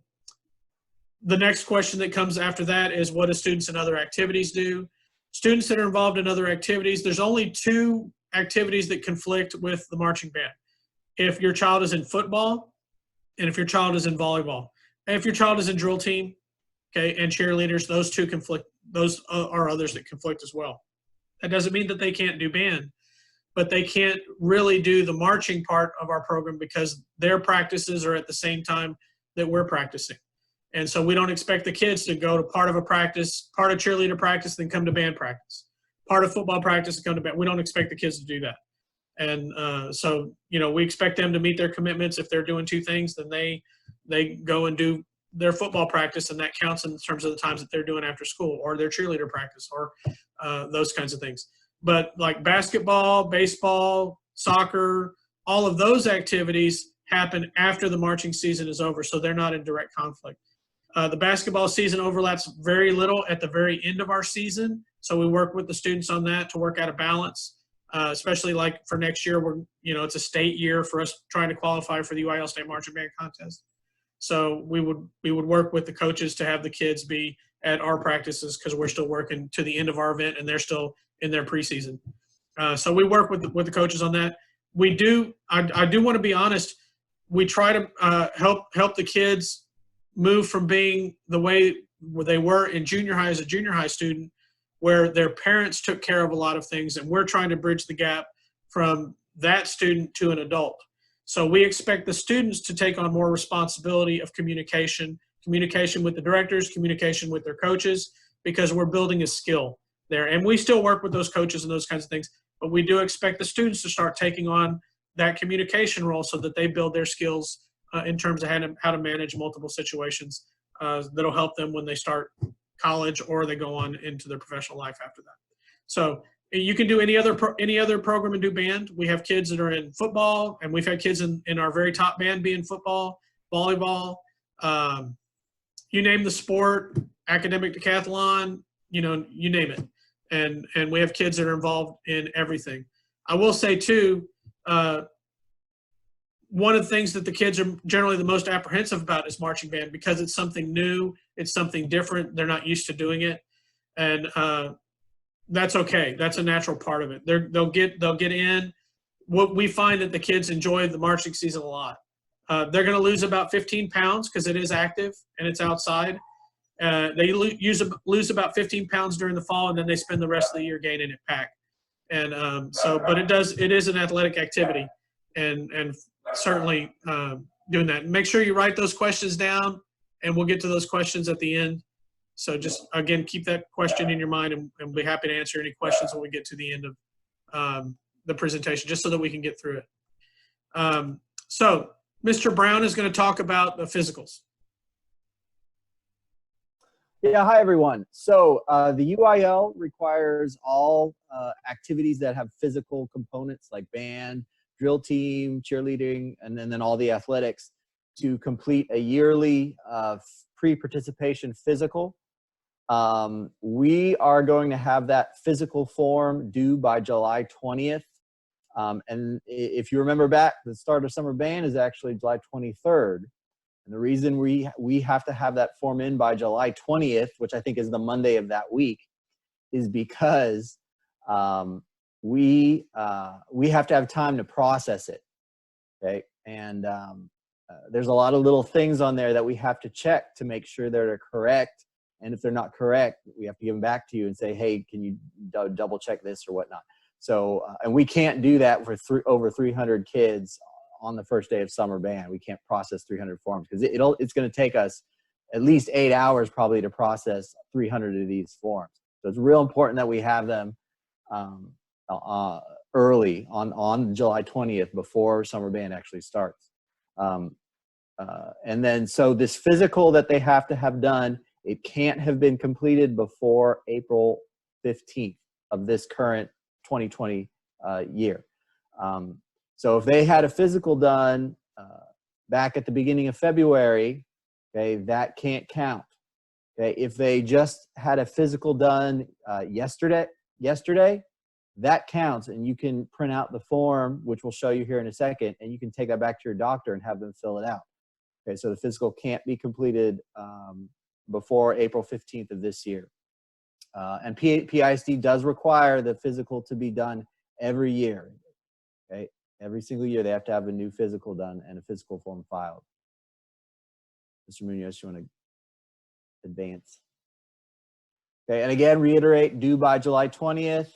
next question that comes after that is, what do students in other activities do? Students that are involved in other activities, there's only 2 activities that conflict with the marching band. If your child is in football and if your child is in volleyball. And if your child is in drill team, okay, and cheerleaders, those 2 conflict. Those are others that conflict as well. That doesn't mean that they can't do band, but they can't really do the marching part of our program because their practices are at the same time that we're practicing. And so we don't expect the kids to go to part of a practice, part of cheerleader practice, then come to band practice, part of football practice and come to band. We don't expect the kids to do that. And so, we expect them to meet their commitments. If they're doing 2 things, then they go and do their football practice, and that counts in terms of the times that they're doing after school, or their cheerleader practice, or those kinds of things. But like basketball, baseball, soccer, all of those activities happen after the marching season is over, so they're not in direct conflict. The basketball season overlaps very little at the very end of our season, so we work with the students on that to work out a balance, especially like for next year. It's a state year for us trying to qualify for the UIL State Marching Band Contest. So we would work with the coaches to have the kids be at our practices because we're still working to the end of our event and they're still in their preseason. So we work with the coaches on that. We do. I do want to be honest. We try to help the kids move from being the way where they were in junior high as a junior high student, where their parents took care of a lot of things, and we're trying to bridge the gap from that student to an adult. So we expect the students to take on more responsibility of communication with the directors, communication with their coaches, because we're building a skill there. And we still work with those coaches and those kinds of things, but we do expect the students to start taking on that communication role so that they build their skills in terms of how to manage multiple situations that'll help them when they start college or they go on into their professional life after that. So you can do any other program and do band. We have kids that are in football, and we've had kids in our very top band be in football, volleyball, you name the sport, academic decathlon, you name it. And we have kids that are involved in everything. I will say too, one of the things that the kids are generally the most apprehensive about is marching band, because it's something new, it's something different. They're not used to doing it. And that's okay. That's a natural part of it. They'll get in. What we find that the kids enjoy the marching season a lot. They're going to lose about 15 pounds because it is active and it's outside. They lose about 15 pounds during the fall, and then they spend the rest of the year gaining it back. And but it is an athletic activity, and certainly doing that. Make sure you write those questions down, and we'll get to those questions at the end. So just, again, keep that question in your mind, and we'll be happy to answer any questions when we get to the end of the presentation, just so that we can get through it. So Mr. Brown is going to talk about the physicals. Yeah, hi everyone. So the UIL requires all activities that have physical components like band, drill team, cheerleading, and then all the athletics to complete a yearly pre-participation physical. We are going to have that physical form due by July 20th. And if you remember back, the start of summer band is actually July 23rd. And the reason we have to have that form in by July 20th, which I think is the Monday of that week, is because we have to have time to process it. Okay, and there's a lot of little things on there that we have to check to make sure they're correct. And if they're not correct, we have to give them back to you and say, hey, can you double check this or whatnot? So, and we can't do that for over 300 kids on the first day of summer band. We can't process 300 forms because it's going to take us at least 8 hours probably to process 300 of these forms. So it's real important that we have them early on July 20th before summer band actually starts. And then, so this physical that they have to have done, it can't have been completed before April 15th of this current 2020 year. So if they had a physical done back at the beginning of February, okay, that can't count. Okay, if they just had a physical done yesterday, that counts, and you can print out the form, which we'll show you here in a second, and you can take that back to your doctor and have them fill it out. Okay, so the physical can't be completed before April 15th of this year. And PISD does require the physical to be done every year. Okay, every single year they have to have a new physical done and a physical form filed. Mr. Munoz, you want to advance? Okay, and again, reiterate, due by July 20th.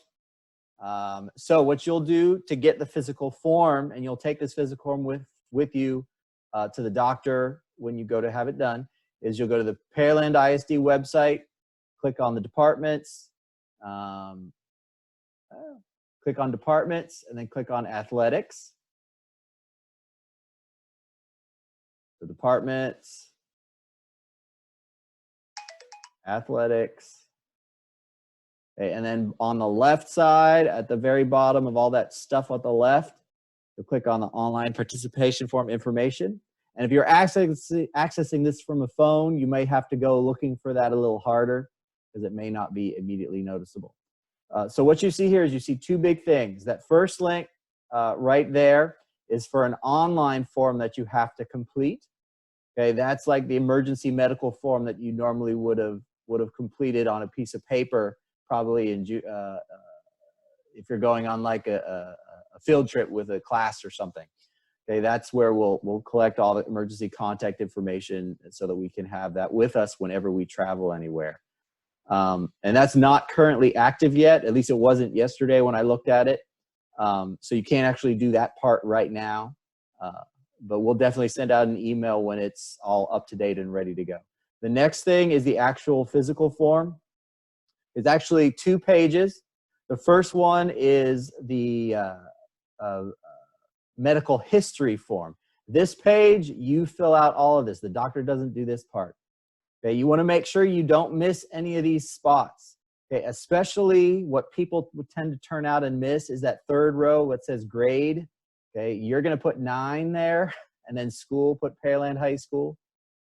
So what you'll do to get the physical form, and you'll take this physical form with you to the doctor when you go to have it done, is you'll go to the Pearland ISD website, click on the departments, click on departments, and then click on athletics. The departments, athletics. Okay, and then on the left side, at the very bottom of all that stuff on the left, you'll click on the online participation form information. And if you're accessing this from a phone, you may have to go looking for that a little harder because it may not be immediately noticeable. So what you see here is you see two big things. That first link right there is for an online form that you have to complete. Okay, that's like the emergency medical form that you normally would have completed on a piece of paper, probably in if you're going on like a field trip with a class or something. Okay, that's where we'll collect all the emergency contact information so that we can have that with us whenever we travel anywhere. And that's not currently active yet. At least it wasn't yesterday when I looked at it. So you can't actually do that part right now. But we'll definitely send out an email when it's all up to date and ready to go. The next thing is the actual physical form. It's actually 2 pages. The first one is the medical history form. This page, you fill out all of this. The doctor doesn't do this part. Okay, you want to make sure you don't miss any of these spots. Okay, especially what people would tend to turn out and miss is that third row that says grade. Okay, you're going to put 9 there, and then school, put Pearland High School,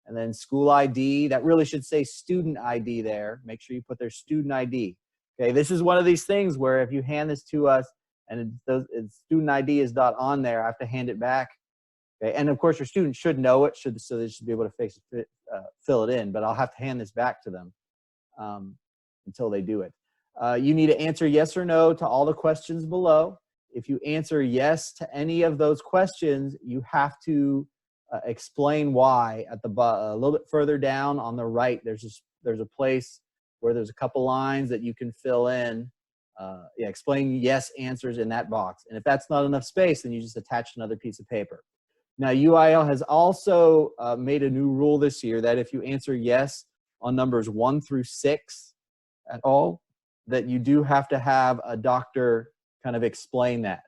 and then school ID. That really should say student ID there. Make sure you put their student ID. Okay, this is one of these things where if you hand this to us and student ID is not on there, I have to hand it back. Okay, and of course your student should know it, so they should be able to fill it in, but I'll have to hand this back to them until they do it. You need to answer yes or no to all the questions below. If you answer yes to any of those questions, you have to explain why at the a little bit further down on the right. There's a place where there's a couple lines that you can fill in. Explain yes answers in that box. And if that's not enough space, then you just attach another piece of paper. Now, UIL has also made a new rule this year that if you answer yes on numbers 1 through 6 at all, that you do have to have a doctor kind of explain that.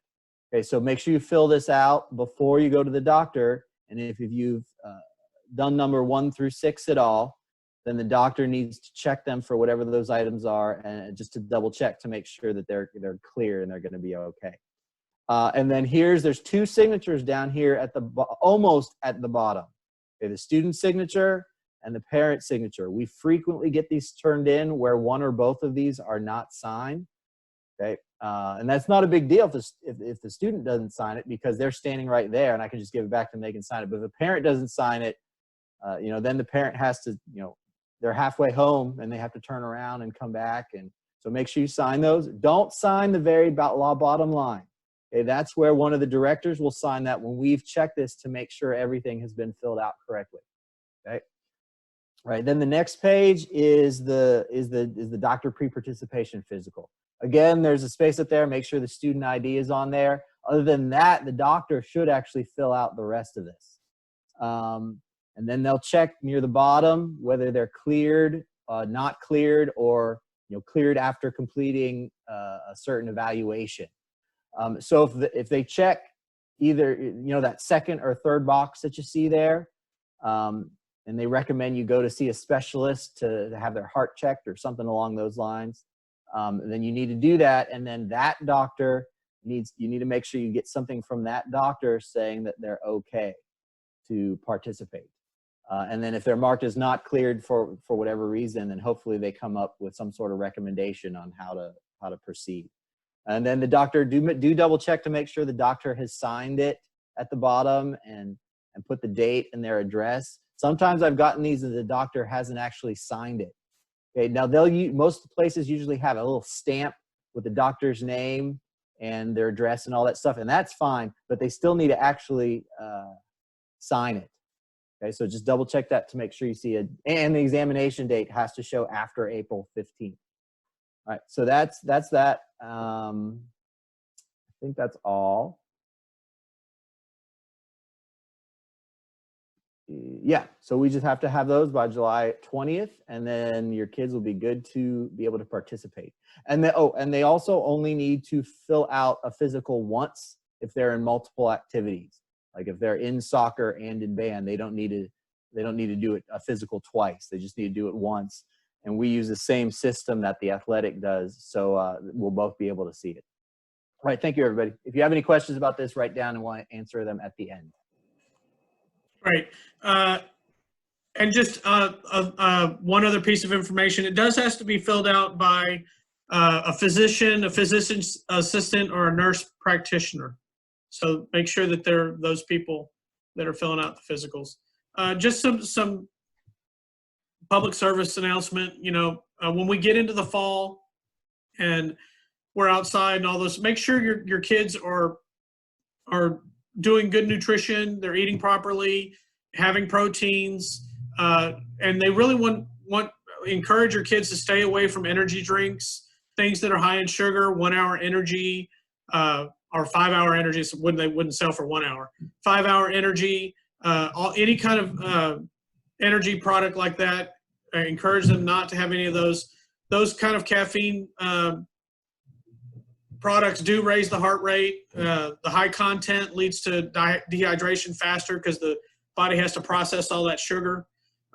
Okay, so make sure you fill this out before you go to the doctor. And if you've done number 1 through 6 at all, then the doctor needs to check them for whatever those items are, and just to double check to make sure that they're clear and they're going to be okay. And then there's 2 signatures down here at almost at the bottom. Okay, the student signature and the parent signature. We frequently get these turned in where one or both of these are not signed. Okay, and that's not a big deal if the student doesn't sign it, because they're standing right there and I can just give it back to them, they can sign it. But if the parent doesn't sign it, then the parent has to, they're halfway home and they have to turn around and come back. And so make sure you sign those. Don't sign the very bottom line. Okay, that's where one of the directors will sign that when we've checked this to make sure everything has been filled out correctly. Okay. Right. Then the next page is the doctor pre-participation physical. Again, there's a space up there. Make sure the student ID is on there. Other than that, the doctor should actually fill out the rest of this. And then they'll check near the bottom whether they're cleared, not cleared, or cleared after completing a certain evaluation. So if they check either that second or third box that you see there, and they recommend you go to see a specialist to have their heart checked or something along those lines, then you need to do that. And then that doctor you need to make sure you get something from that doctor saying that they're okay to participate. And then if they're marked as not cleared for whatever reason, then hopefully they come up with some sort of recommendation on how to proceed. And then the doctor do double check to make sure the doctor has signed it at the bottom and put the date and their address. Sometimes I've gotten these and the doctor hasn't actually signed it. Okay, now most places usually have a little stamp with the doctor's name and their address and all that stuff, and that's fine, but they still need to actually sign it. Okay, so just double check that to make sure you see it. And the examination date has to show after April 15th. All right, so that's that. I think that's all. Yeah, so we just have to have those by July 20th, and then your kids will be good to be able to participate. And they also only need to fill out a physical once if they're in multiple activities. Like if they're in soccer and in band, they don't need to do it a physical twice. They just need to do it once. And we use the same system that the athletic does, so we'll both be able to see it. All right, thank you, everybody. If you have any questions about this, write down and want to answer them at the end. Right. And just one other piece of information. It does have to be filled out by a physician, a physician's assistant, or a nurse practitioner. So make sure that they're those people that are filling out the physicals. Just some public service announcement. When we get into the fall and we're outside and all this, make sure your kids are doing good nutrition, they're eating properly, having proteins, and they really encourage your kids to stay away from energy drinks, things that are high in sugar, 1 hour energy, or 5 hour energy. So they wouldn't sell for 1 hour. 5 hour energy, any kind of energy product like that. I encourage them not to have any of those. Those kind of caffeine products do raise the heart rate. The high content leads to dehydration faster because the body has to process all that sugar.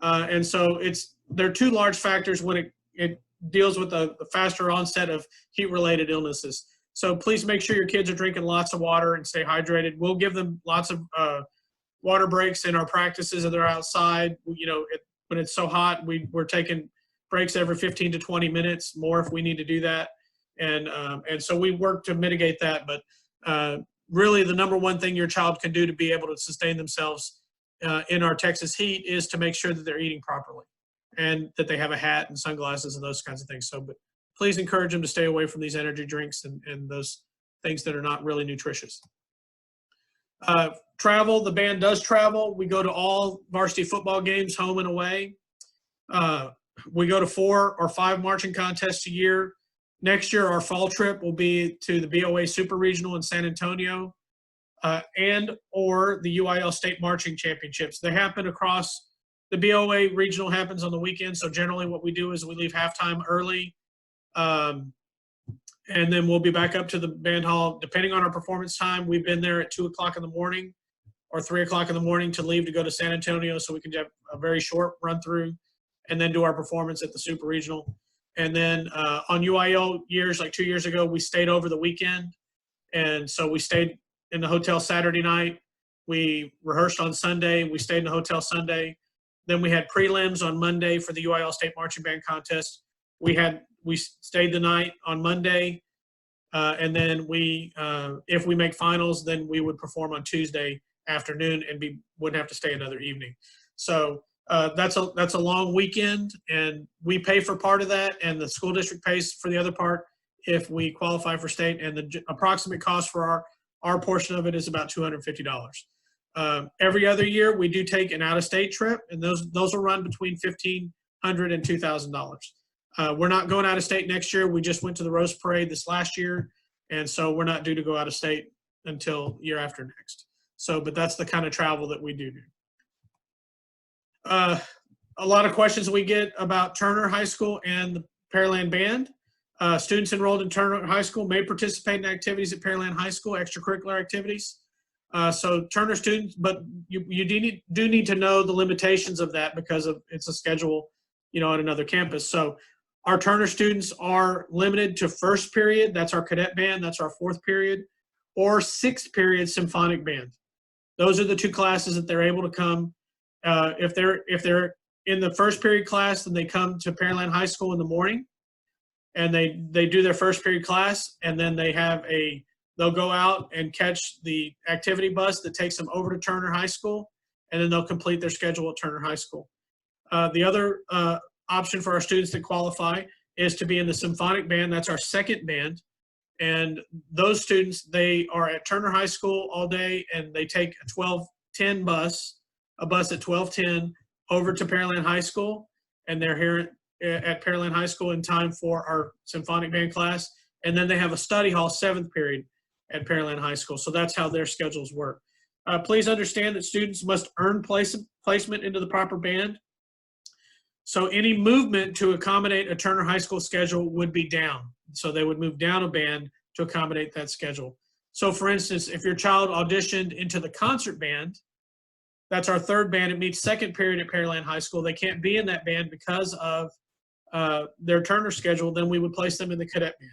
And so there are 2 large factors when it deals with the faster onset of heat-related illnesses. So please make sure your kids are drinking lots of water and stay hydrated. We'll give them lots of water breaks in our practices if they're outside. When it's so hot, we're taking breaks every 15 to 20 minutes, more if we need to do that. And so we work to mitigate that. But really the number one thing your child can do to be able to sustain themselves in our Texas heat is to make sure that they're eating properly and that they have a hat and sunglasses and those kinds of things. So, but please encourage them to stay away from these energy drinks and those things that are not really nutritious. Travel, the band does travel. We go to all varsity football games, home and away. We go to 4 or 5 marching contests a year. Next year, our fall trip will be to the BOA Super Regional in San Antonio and or the UIL State Marching Championships. They happen across, the BOA Regional happens on the weekend, so generally what we do is we leave halftime early, and then we'll be back up to the band hall. Depending on our performance time, we've been there at 2 o'clock in the morning or 3 o'clock in the morning to leave to go to San Antonio so we can have a very short run through and then do our performance at the Super Regional. And then on UIL years, like 2 years ago, we stayed over the weekend. And so we stayed in the hotel Saturday night. We rehearsed on Sunday. We stayed in the hotel Sunday. Then we had prelims on Monday for the UIL State Marching Band Contest. We stayed the night on Monday. And then if we make finals, then we would perform on Tuesday afternoon and wouldn't have to stay another evening. So that's a long weekend, and we pay for part of that, and the school district pays for the other part if we qualify for state. And the approximate cost for our portion of it is about $250. Every other year, we do take an out-of-state trip, and those will run between $1,500 and $2,000. We're not going out of state next year. We just went to the Rose Parade this last year, and so we're not due to go out of state until year after next. So, but that's the kind of travel that we do. A lot of questions we get about Turner High School and the Pearland Band. Students enrolled in Turner High School may participate in activities at Pearland High School, extracurricular activities. So Turner students, but you do need to know the limitations of that because it's a schedule, at another campus. So our Turner students are limited to first period. That's our cadet band. That's our fourth period, or sixth period symphonic band. Those are the 2 classes that they're able to come. If they're in the first period class, then they come to Pearland High School in the morning, and they do their first period class, and then they'll go out and catch the activity bus that takes them over to Turner High School, and then they'll complete their schedule at Turner High School. The other option for our students that qualify is to be in the symphonic band. That's our second band. And those students, they are at Turner High School all day, and they take a 12:10 bus at 12:10 over to Pearland High School, and they're here at Pearland High School in time for our symphonic band class. And then they have a study hall 7th period at Pearland High School. So that's how their schedules work. Please understand that students must earn placement into the proper band. So any movement to accommodate a Turner High School schedule would be down. So they would move down a band to accommodate that schedule. So for instance, if your child auditioned into the concert band, that's our third band, it meets 2nd period at Pearland High School, they can't be in that band because of their Turner schedule, then we would place them in the cadet band.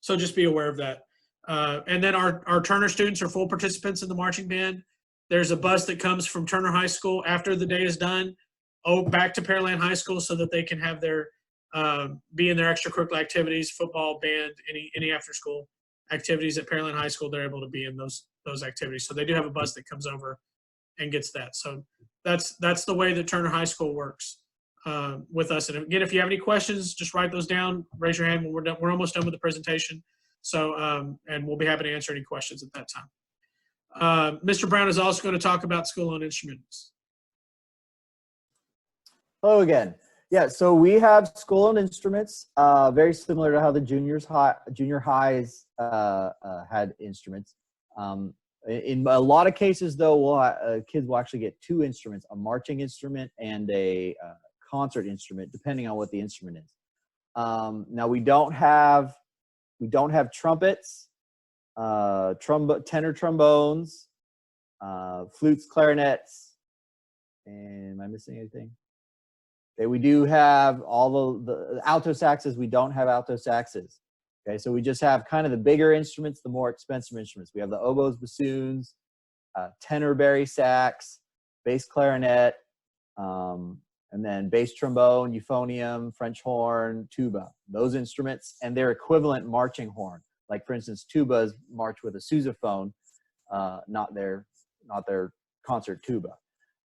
So just be aware of that. And then our Turner students are full participants in the marching band. There's a bus that comes from Turner High School after the day is done, back to Pearland High School so that they can have their, be in their extracurricular activities, football, band, any after school activities at Pearland High School, they're able to be in those activities. So they do have a bus that comes over and gets that. So that's the way that Turner High School works with us. And again, if you have any questions, just write those down, raise your hand when we're done. We're almost done with the presentation. So, and we'll be happy to answer any questions at that time. Mr. Brown is also going to talk about school-owned instruments. Hello again. Yeah, so we have school-owned instruments, very similar to how the junior highs had instruments. In a lot of cases, though, kids will actually get 2 instruments: a marching instrument and a concert instrument, depending on what the instrument is. Now we don't have trumpets, tenor trombones, flutes, clarinets, and am I missing anything? Okay, we do have all the alto saxes. We don't have alto saxes. Okay, so we just have kind of the bigger instruments, the more expensive instruments. We have the oboes, bassoons, tenor bari sax, bass clarinet, and then bass trombone, euphonium, French horn, tuba. Those instruments and their equivalent marching horn. Like for instance, tubas march with a sousaphone, not their concert tuba.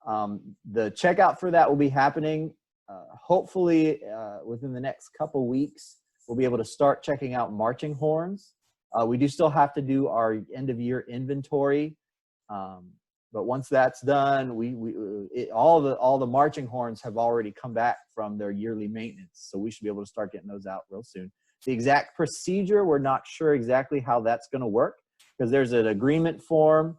The checkout for that will be happening hopefully within the next couple weeks. We'll be able to start checking out marching horns. We do still have to do our end of year inventory But once that's done, all the marching horns have already come back from their yearly maintenance, so we should be able to start getting those out real soon. The exact procedure, we're not sure exactly how that's going to work, because there's an agreement form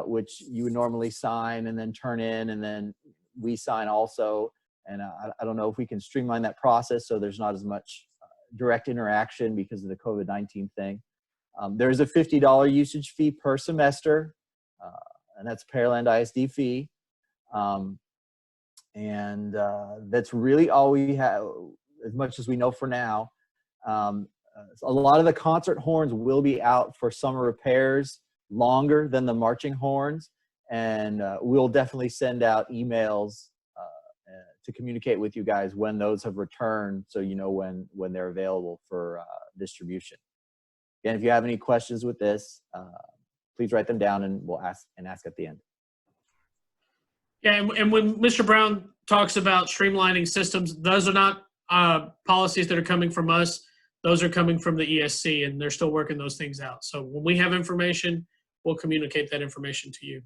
which you would normally sign and then turn in, and then we sign also. And I don't know if we can streamline that process so there's not as much direct interaction because of the COVID-19 thing. There's a $50 usage fee per semester, and that's Pearland ISD fee. That's really all we have, as much as we know for now. A lot of the concert horns will be out for summer repairs longer than the marching horns, and we'll definitely send out emails to communicate with you guys when those have returned, so you know when they're available for distribution. Again, if you have any questions with this, please write them down and we'll ask at the end. Yeah, and when Mr. Brown talks about streamlining systems, those are not policies that are coming from us. Those are coming from the ESC, and they're still working those things out. So when we have information, we'll communicate that information to you.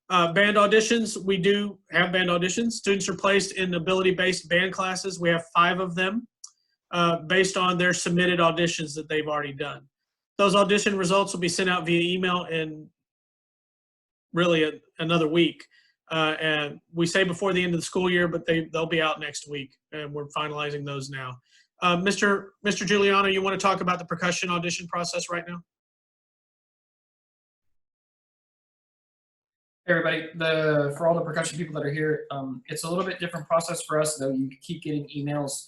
Band auditions, we do have band auditions. Students are placed in ability-based band classes. We have 5 of them based on their submitted auditions that they've already done. Those audition results will be sent out via email in really another week. And we say before the end of the school year, but they'll be out next week, and we're finalizing those now. Mr. Giuliano, you want to talk about the percussion audition process right now? Hey everybody, for all the percussion people that are here, it's a little bit different process for us, though you keep getting emails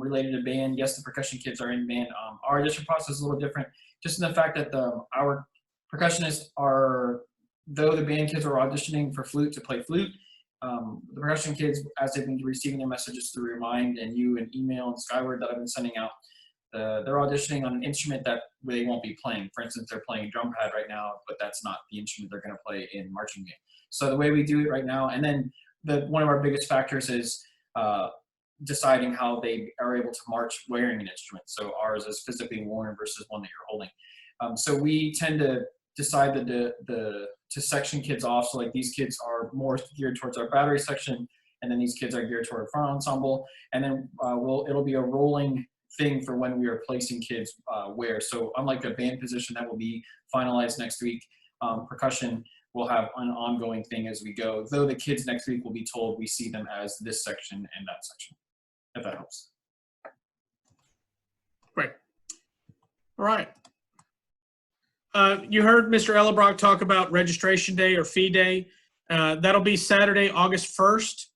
related to band. Yes, the percussion kids are in band. Our audition process is a little different, just in the fact that our percussionists are, though the band kids are auditioning for flute to play flute, the percussion kids, as they've been receiving their messages through Remind and you and email and Skyward that I've been sending out, they're auditioning on an instrument that they won't be playing. For instance, they're playing drum pad right now, but that's not the instrument they're going to play in marching band. So the way we do it right now, and then one of our biggest factors is deciding how they are able to march wearing an instrument. So ours is physically worn versus one that you're holding. So we tend to decide to section kids off. So like these kids are more geared towards our battery section, and then these kids are geared toward front ensemble, and then it'll be a rolling thing for when we are placing kids where. So unlike a band position that will be finalized next week, percussion will have an ongoing thing as we go, though the kids next week will be told we see them as this section and that section, if that helps. Great. All right. You heard Mr. Ellebrock talk about registration day or fee day. That'll be Saturday, August 1st.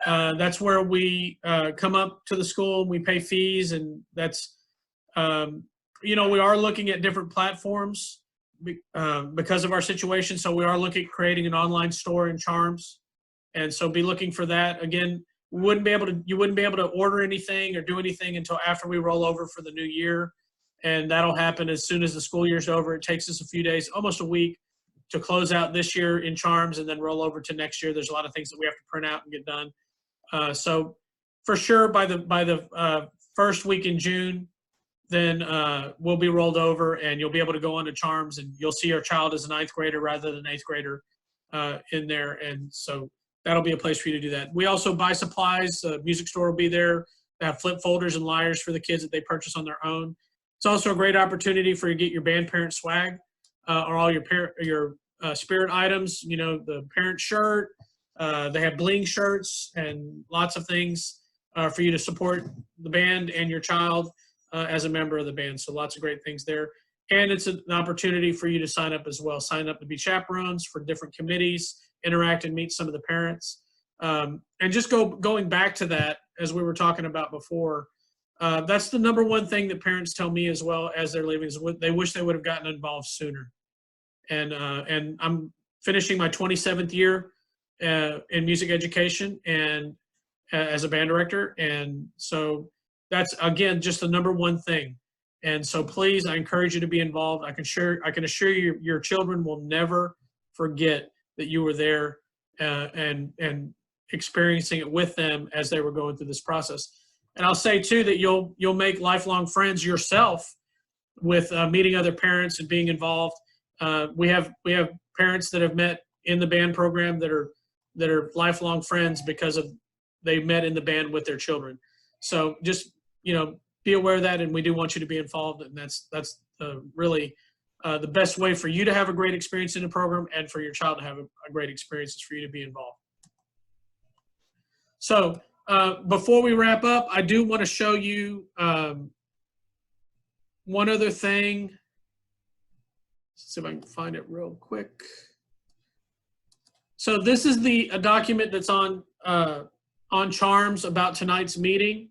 That's where we come up to the school and we pay fees, and that's, we are looking at different platforms because of our situation. So we are looking at creating an online store in Charms, and so be looking for that. Again, you wouldn't be able to order anything or do anything until after we roll over for the new year, and that'll happen as soon as the school year's over. It takes us a few days, almost a week, to close out this year in Charms and then roll over to next year. There's a lot of things that we have to print out and get done. So for sure by the first week in June, then we'll be rolled over and you'll be able to go on to Charms and you'll see your child as a 9th grader rather than 8th grader in there. And so that'll be a place for you to do that. We also buy supplies. The music store will be there. They have flip folders and lyres for the kids that they purchase on their own. It's also a great opportunity for you to get your band parent swag or all your spirit items, the parent shirt. They have bling shirts and lots of things for you to support the band and your child as a member of the band. So lots of great things there. And it's an opportunity for you to sign up as well. Sign up to be chaperones for different committees, interact and meet some of the parents. And just going back to that, as we were talking about before, that's the number one thing that parents tell me as well as they're leaving is they wish they would have gotten involved sooner. And I'm finishing my 27th year in music education and as a band director. And so that's, again, just the number one thing. And so please, I encourage you to be involved. I can assure you your children will never forget that you were there and experiencing it with them as they were going through this process. And I'll say too that you'll make lifelong friends yourself with meeting other parents and being involved We have parents that have met in the band program that are lifelong friends because of they met in the band with their children. So just, be aware of that, and we do want you to be involved, and that's really the best way for you to have a great experience in the program and for your child to have a great experience is for you to be involved. So before we wrap up, I do want to show you one other thing. Let's see if I can find it real quick. So this is a document that's on Charms about tonight's meeting.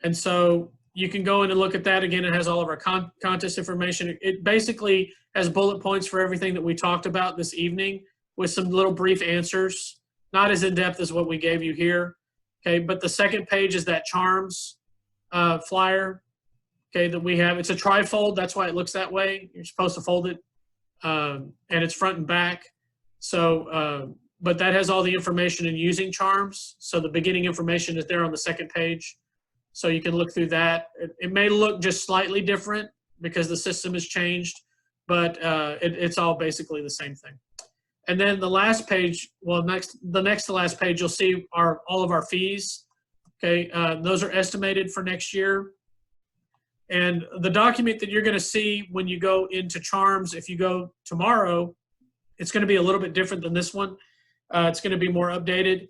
And so you can go in and look at that. Again, it has all of our contest information. It basically has bullet points for everything that we talked about this evening with some little brief answers, not as in-depth as what we gave you here. Okay, but the second page is that Charms flyer, okay, that we have. It's a tri-fold. That's why it looks that way. You're supposed to fold it, and it's front and back. So, but that has all the information in using Charms. So the beginning information is there on the second page. So you can look through that. It may look just slightly different because the system has changed, but it's all basically the same thing. And then the last page, well, the next to last page, you'll see all of our fees. Okay, those are estimated for next year. And the document that you're going to see when you go into Charms, if you go tomorrow, it's going to be a little bit different than this one. It's going to be more updated.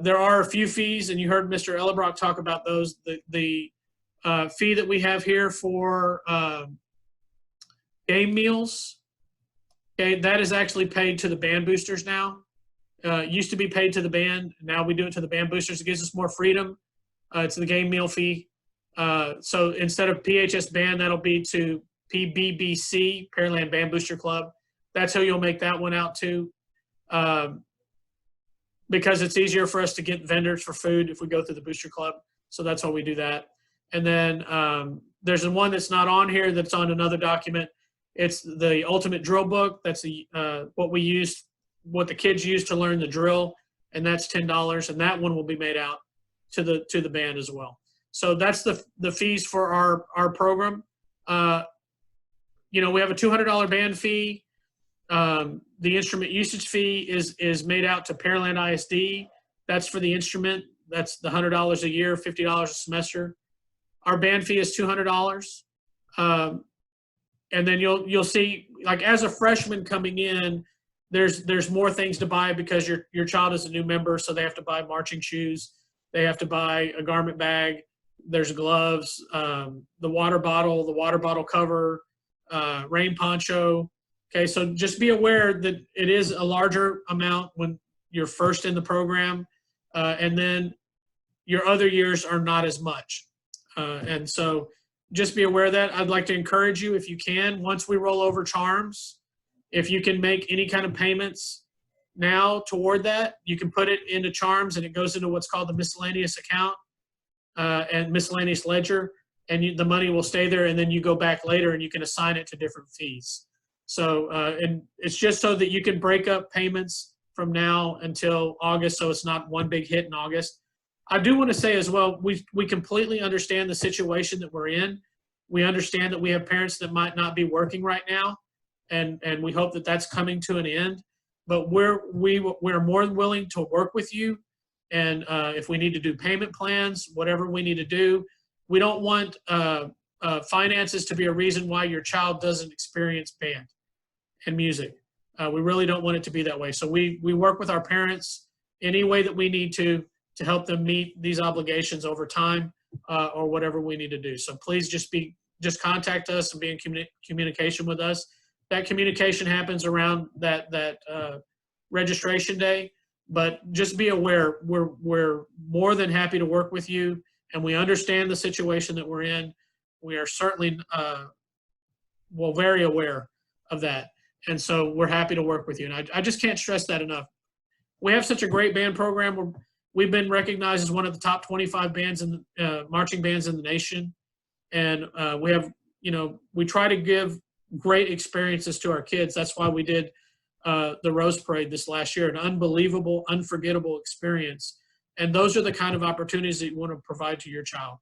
There are a few fees, and you heard Mr. Ellebrock talk about those. The fee that we have here for game meals, okay, that is actually paid to the band boosters now. It used to be paid to the band. Now we do it to the band boosters. It gives us more freedom. It's the game meal fee. So instead of PHS band, that'll be to PBBC, Pearland Band Booster Club. That's how you'll make that one out to. Because it's easier for us to get vendors for food if we go through the Booster Club. So that's why we do that. And then there's one that's not on here that's on another document. It's the Ultimate Drill Book. That's what the kids use to learn the drill, and that's $10. And that one will be made out to the band as well. So that's the fees for our program. We have a $200 band fee. The instrument usage fee is made out to Pearland ISD. That's for the instrument. That's the $100 a year, $50 a semester. Our band fee is $200. And then you'll see, like, as a freshman coming in, there's more things to buy because your child is a new member, so they have to buy marching shoes. They have to buy a garment bag. There's gloves, the water bottle cover, rain poncho. Okay, so just be aware that it is a larger amount when you're first in the program, and then your other years are not as much. And so just be aware of that. I'd like to encourage you, if you can, once we roll over Charms, if you can make any kind of payments now toward that, you can put it into Charms, and it goes into what's called the miscellaneous account and miscellaneous ledger, and the money will stay there, and then you go back later and you can assign it to different fees. So, and it's just so that you can break up payments from now until August, so it's not one big hit in August. I do want to say as well, we completely understand the situation that we're in. We understand that we have parents that might not be working right now, and we hope that that's coming to an end. But we're more than willing to work with you, and if we need to do payment plans, whatever we need to do, we don't want finances to be a reason why your child doesn't experience band and music. We really don't want it to be that way. So we work with our parents any way that we need to help them meet these obligations over time, or whatever we need to do. So please just contact us and be in communication with us. That communication happens around that registration day, but just be aware, we're more than happy to work with you, and we understand the situation that we're in. We are certainly very aware of that. And so we're happy to work with you. And I just can't stress that enough. We have such a great band program. We've been recognized as one of the top 25 bands in marching bands in the nation. And we have, we try to give great experiences to our kids. That's why we did the Rose Parade this last year, an unbelievable, unforgettable experience. And those are the kind of opportunities that you want to provide to your child.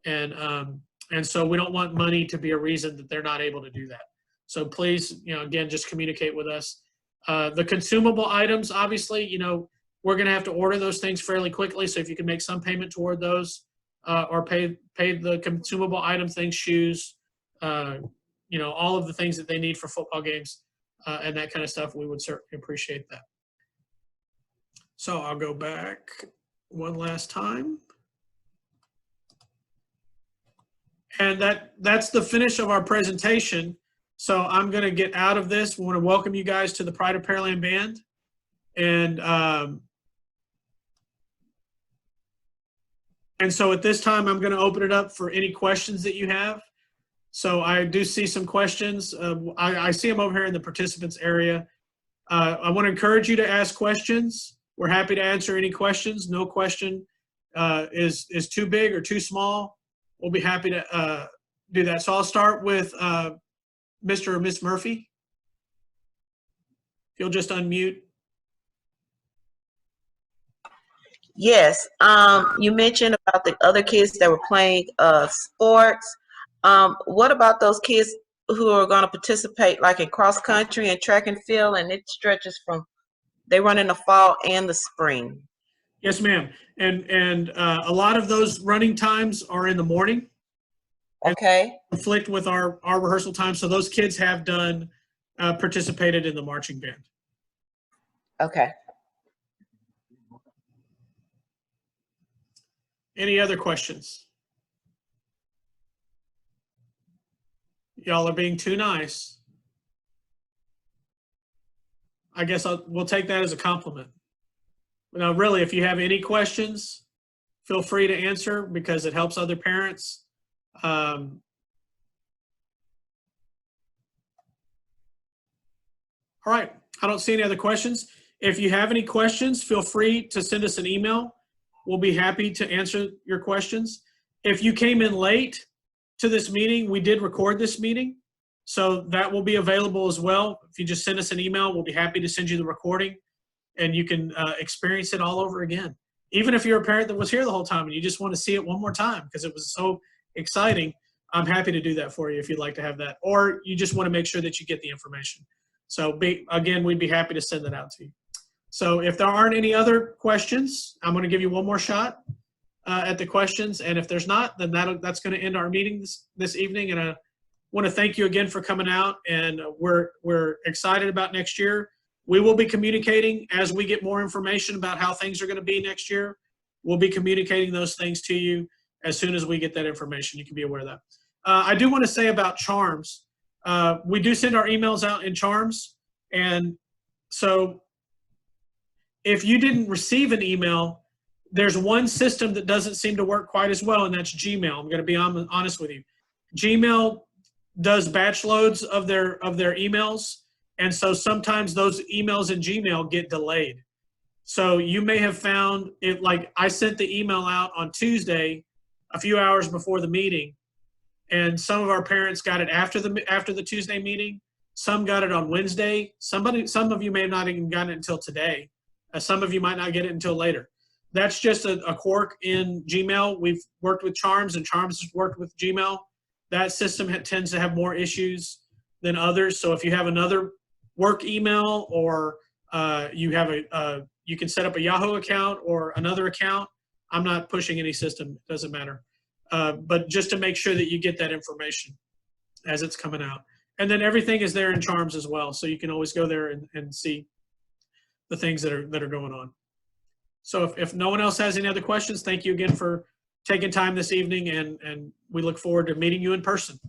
And so we don't want money to be a reason that they're not able to do that. So please, again, just communicate with us. The consumable items, obviously, we're going to have to order those things fairly quickly. So if you can make some payment toward those, or pay the consumable item things, shoes, all of the things that they need for football games, and that kind of stuff, we would certainly appreciate that. So I'll go back one last time. And that's the finish of our presentation. So I'm going to get out of this. We want to welcome you guys to the Pride.of.Pearland Band. And so at this time, I'm going to open it up for any questions that you have. So I do see some questions. I see them over here in the participants area. I want to encourage you to ask questions. We're happy to answer any questions. No question is too big or too small. We'll be happy to do that. So I'll start with Mr. or Miss Murphy. If you'll just unmute. Yes. You mentioned about the other kids that were playing sports. What about those kids who are going to participate like in cross country and track and field, and it stretches from, they run in the fall and the spring? Yes, ma'am. And a lot of those running times are in the morning. Okay. Conflict with our rehearsal time. So those kids have done participated in the marching band. Okay. Any other questions? Y'all are being too nice. I guess we'll take that as a compliment. Now, really, if you have any questions, feel free to answer because it helps other parents. All right, I don't see any other questions. If you have any questions, feel free to send us an email. We'll be happy to answer your questions. If you came in late to this meeting, we did record this meeting, so that will be available as well. If you just send us an email, we'll be happy to send you the recording, and you can experience it all over again. Even if you're a parent that was here the whole time and you just want to see it one more time because it was so exciting, I'm happy to do that for you if you'd like to have that. Or you just want to make sure that you get the information. So again, we'd be happy to send that out to you. So if there aren't any other questions, I'm going to give you one more shot at the questions. And if there's not, then that's going to end our meeting this evening. And I want to thank you again for coming out. And we're excited about next year. We will be communicating as we get more information about how things are going to be next year. We'll be communicating those things to you as soon as we get that information. You can be aware of that. I do want to say about charms. We do send our emails out in charms. And so if you didn't receive an email, there's one system that doesn't seem to work quite as well, and that's Gmail. I'm going to be honest with you. Gmail does batch loads of their emails, and so sometimes those emails in Gmail get delayed. So you may have found it, like I sent the email out on Tuesday, a few hours before the meeting, and some of our parents got it after the Tuesday meeting. Some got it on Wednesday. Some of you may have not even gotten it until today. Some of you might not get it until later. That's just a quirk in Gmail. We've worked with Charms, and Charms has worked with Gmail. That system tends to have more issues than others. So if you have another work email, or you can set up a Yahoo account or another account. I'm not pushing any system. It doesn't matter. But just to make sure that you get that information as it's coming out. And then everything is there in Charms as well. So you can always go there and see the things that are going on. So if no one else has any other questions, thank you again for taking time this evening, and we look forward to meeting you in person.